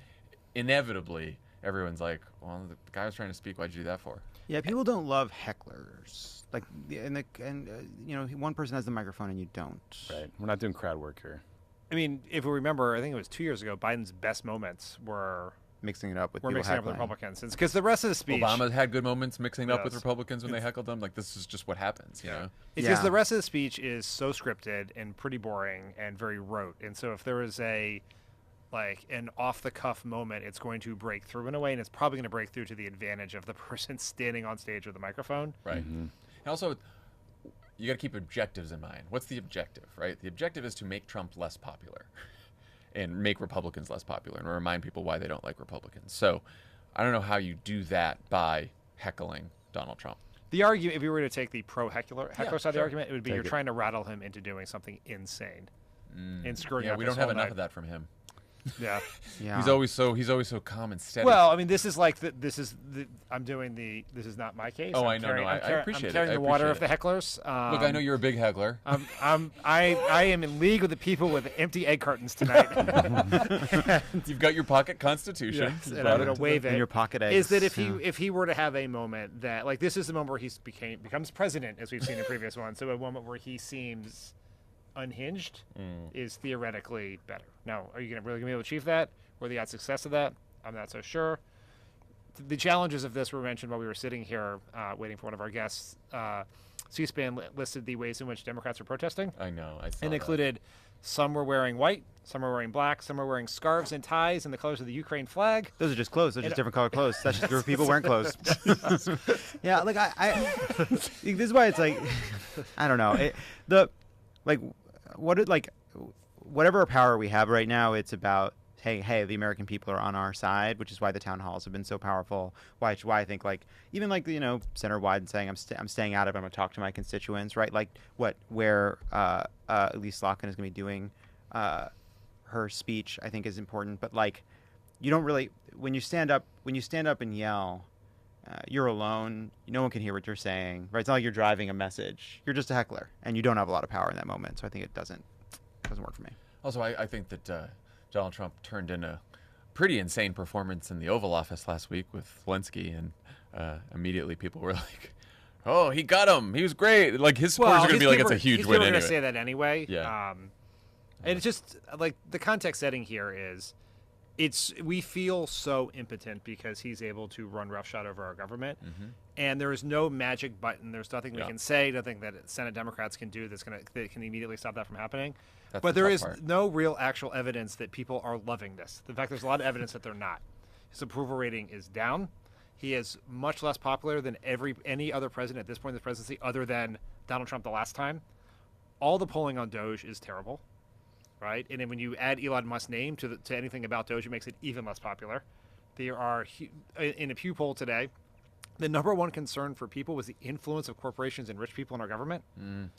inevitably everyone's like, well, the guy was trying to speak. Why'd you do that for? Yeah, people don't love hecklers. Like, one person has the microphone and you don't. Right. We're not doing crowd work here. I mean, if we remember, I think it was 2 years ago, Biden's best moments were Mixing it up with we're people mixing up with heckling. Republicans. Because the rest of the speech. Obama had good moments mixing up with Yes. Republicans when they heckled them. Like this is just what happens, you know. It's because Yeah. the rest of the speech is so scripted and pretty boring and very rote. And so if there is an off the cuff moment, it's going to break through in a way, and it's probably going to break through to the advantage of the person standing on stage with a microphone. Right. And also, you got to keep objectives in mind. What's the objective, right? The objective is to make Trump less popular and make Republicans less popular and remind people why they don't like Republicans. So I don't know how you do that by heckling Donald Trump. The argument, if you were to take the pro-heckler side of the sure. argument, it would be Take you're it. trying to rattle him into doing something insane and screwing Yeah, up we his don't have whole enough night. of that from him. Yeah. Yeah. He's always so calm and steady. Well, I mean, this is like I'm doing this is not my case. Oh, I'm I know, carrying- no, I'm I carry- appreciate I'm it. carrying I the water of appreciate the hecklers. look, I know you're a big heckler. I am in league with the people with empty egg cartons tonight. You've got your pocket constitution. Yes, You and brought I'm it going to to wave in it. your pocket eggs. Is that if yeah. he were to have a moment that like this is the moment where he becomes president, as we've seen in previous ones, so a moment where he seems unhinged is theoretically better. Now, are you really going to be able to achieve that? Or the odds success of that? I'm not so sure. The challenges of this were mentioned while we were sitting here waiting for one of our guests. C-SPAN listed the ways in which Democrats are protesting. I know. I saw And that. included some were wearing white, some were wearing black, some were wearing scarves and ties in the colors of the Ukraine flag. Those are just clothes. Those are just different color clothes. That's just group of people wearing clothes. Yeah, like I this is why it's like, I don't know. Whatever power we have right now, it's about, hey, the American people are on our side, which is why the town halls have been so powerful. Why I think even Senator Wyden saying I'm staying out of it. I'm going to talk to my constituents, right? Like where Elise Slotkin is going to be doing her speech, I think is important. But you don't really when you stand up and yell, you're alone. No one can hear what you're saying, right? It's not like you're driving a message. You're just a heckler, and you don't have a lot of power in that moment. So I think it doesn't work for me. Also, I think that Donald Trump turned in a pretty insane performance in the Oval Office last week with Zelensky, and immediately people were like, "Oh, he got him! He was great!" Like his scores are going to be like it's a huge win We're anyway. going to say that anyway. Yeah. And it's just like the context setting here is, we feel so impotent because he's able to run roughshod over our government, and there is no magic button. There's nothing we can say, nothing that Senate Democrats can do that can immediately stop that from happening. That's But the there tough is part. no real actual evidence that people are loving this. In fact, there's a lot of evidence that they're not. His approval rating is down. He is much less popular than any other president at this point in the presidency, other than Donald Trump the last time. all the polling on Doge is terrible, right? And then when you add Elon Musk's name to anything about Doge, it makes it even less popular. There are, in a Pew poll today, the number one concern for people was the influence of corporations and rich people in our government.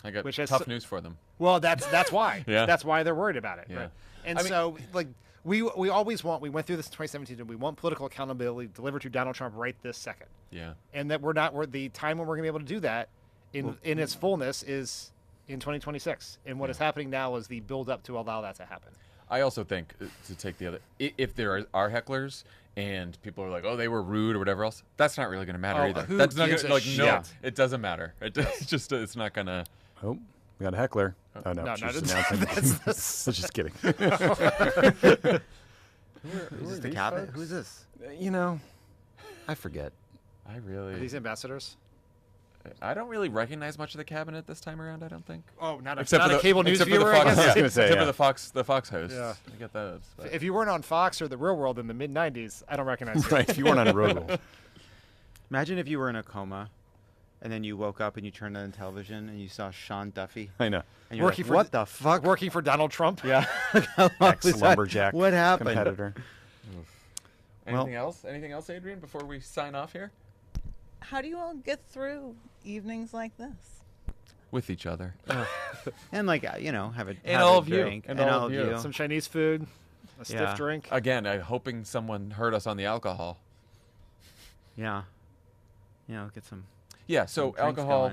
I got Which has- tough news for them. Well, that's why. Yeah. That's why they're worried about it. Yeah. Right? And I mean- so, like, we always want, we went through this in 2017, and we want political accountability delivered to Donald Trump right this second. Yeah. And that we're the time when we're going to be able to do that in its fullness is in 2026. And what is happening now is the build up to allow that to happen. I also think, to take the other, if there are hecklers and people are like, oh, they were rude or whatever else, that's not really going to matter either. Who That's not gives gonna, a like, no, shit? it doesn't matter. It's just, it's not going to. Oh, we got a heckler. Oh, no. No, she's no, just that's- announcing. that's- I'm just kidding. Is this the cabinet? Who's this? You know, I forget. I Are really, these ambassadors? I don't really recognize much of the cabinet this time around. I don't think. Oh, not a, Except not for a the cable news except for the viewer, I Fox, guess. I was gonna say, except yeah. for the Fox host. Yeah. I get those. But. If you weren't on Fox or The Real World in the mid-'90s, I don't recognize you. Right, if you weren't on Rogal. Imagine if you were in a coma, and then you woke up and you turned on television and you saw Sean Duffy. I know. And you're Working like, for what the fuck? Working for Donald Trump? Yeah. How long was that? Ex-lumberjack What happened? competitor. Anything else? Anything else, Adrian? Before we sign off here, How do you all get through evenings like this? with each other. And like have a And have all a of you. drink. And And all all of of you. you. Some Chinese food, a stiff Yeah. drink. Again, I'm hoping someone heard us on the alcohol. Yeah. Get some. Yeah. So some drinks alcohol,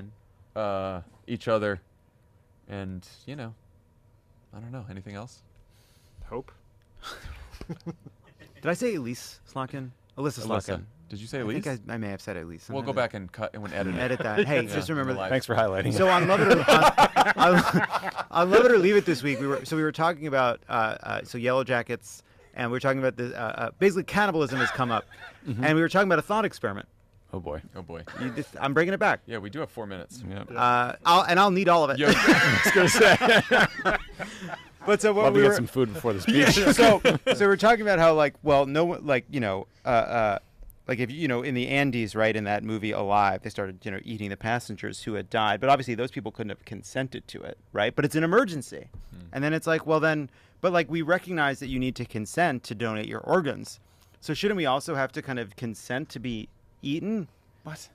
going. each other, and I don't know. Anything else? Hope. Did I say Elise Slotkin? Alyssa Alyssa. Slotkin. Did you say I Elise? think I may have said Elise. We'll go back and cut and edit it. Edit that. Hey, Yeah, just remember live. Thanks for highlighting. So on Love It or on Love It or Leave It this week, we were talking about Yellow Jackets, and we were talking about the basically cannibalism has come up, and we were talking about a thought experiment. Oh boy. Oh boy. I'm bringing it back. Yeah, we do have 4 minutes. Yeah. I'll need all of it. Yo, I was gonna say. But so what Love we to were get some food before the speech. so we're talking about how no one if in the Andes, right, in that movie Alive, they started eating the passengers who had died, but obviously those people couldn't have consented to it, right? But it's an emergency, and then it's but we recognize that you need to consent to donate your organs, so shouldn't we also have to kind of consent to be eaten? What?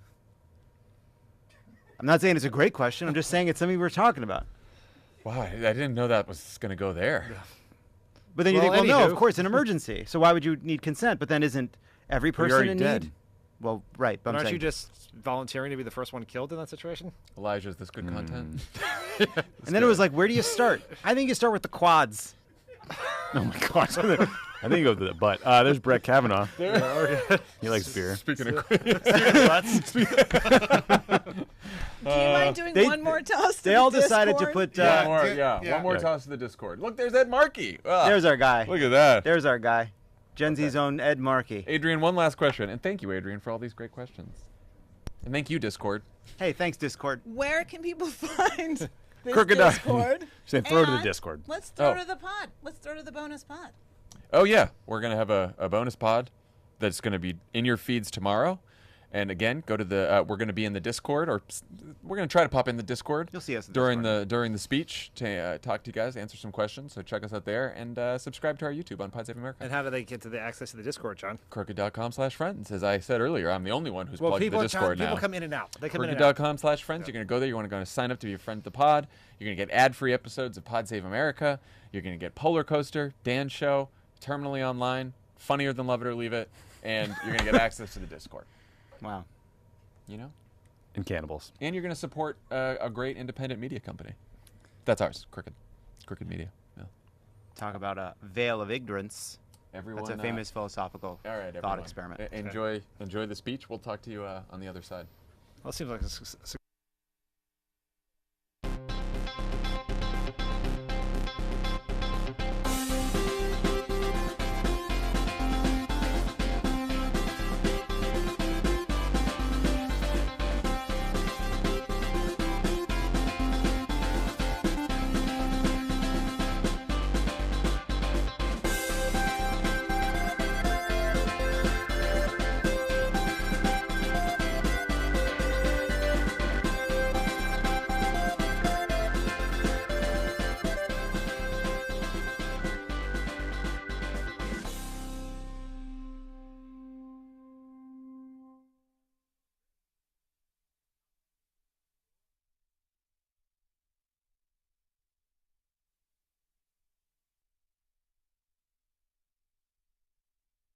I'm not saying it's a great question. I'm just saying it's something we're talking about. wow, I didn't know that was going to go there. But then you Well, think, well, no, anywho. of course, an emergency. So why would you need consent? But then isn't every But you're person already in dead. need? Well, right. But I'm Aren't saying, you just volunteering to be the first one killed in that situation? Elijah, is this good content? and then it was like, where do you start? I think you start with the quads. Oh my gosh. I think you go to the butt. There's Brett Kavanaugh. He likes beer. Speaking of Do you mind doing they- one more toss? To They the all decided to Discord? put. one more, yeah. one more Right. toss to the Discord. Look, there's Ed Markey. Ah, There's our guy. look at that. There's our guy. Gen Z's own Ed Markey. Adrian, one last question, and thank you, Adrian, for all these great questions. And thank you, Discord. Hey, thanks, Discord. Where can people find this Crocodile. Discord? Saying throw to the And Discord. Let's throw Oh. to the pod. Let's throw to the bonus pod. Oh yeah, we're gonna have a bonus pod that's gonna be in your feeds tomorrow. And again, go to the. We're gonna be in the Discord, or we're gonna try to pop in the Discord. You'll see us in during Discord. the speech to talk to you guys, answer some questions. So check us out there, and subscribe to our YouTube on Pod Save America. And how do they get to the access to the Discord, John? Crooked.com/friends. As I said earlier, I'm the only one who's Well, plugged people, the Discord people now. come in and out. They come in and out. Crooked.com/friends. You're going to go there. You want to go and sign up to be a friend of the pod. You're going to get ad-free episodes of Pod Save America. You're going to get Polar Coaster, Dan's show, Terminally Online, Funnier Than Love It or Leave It, and you're going to get access to the Discord. Wow. And cannibals. And you're going to support a great independent media company. That's ours, Crooked Media. Yeah. Talk about a veil of ignorance. Everyone. That's a famous philosophical all right, thought everyone. experiment. Enjoy the speech. We'll talk to you on the other side. Well, it seems like a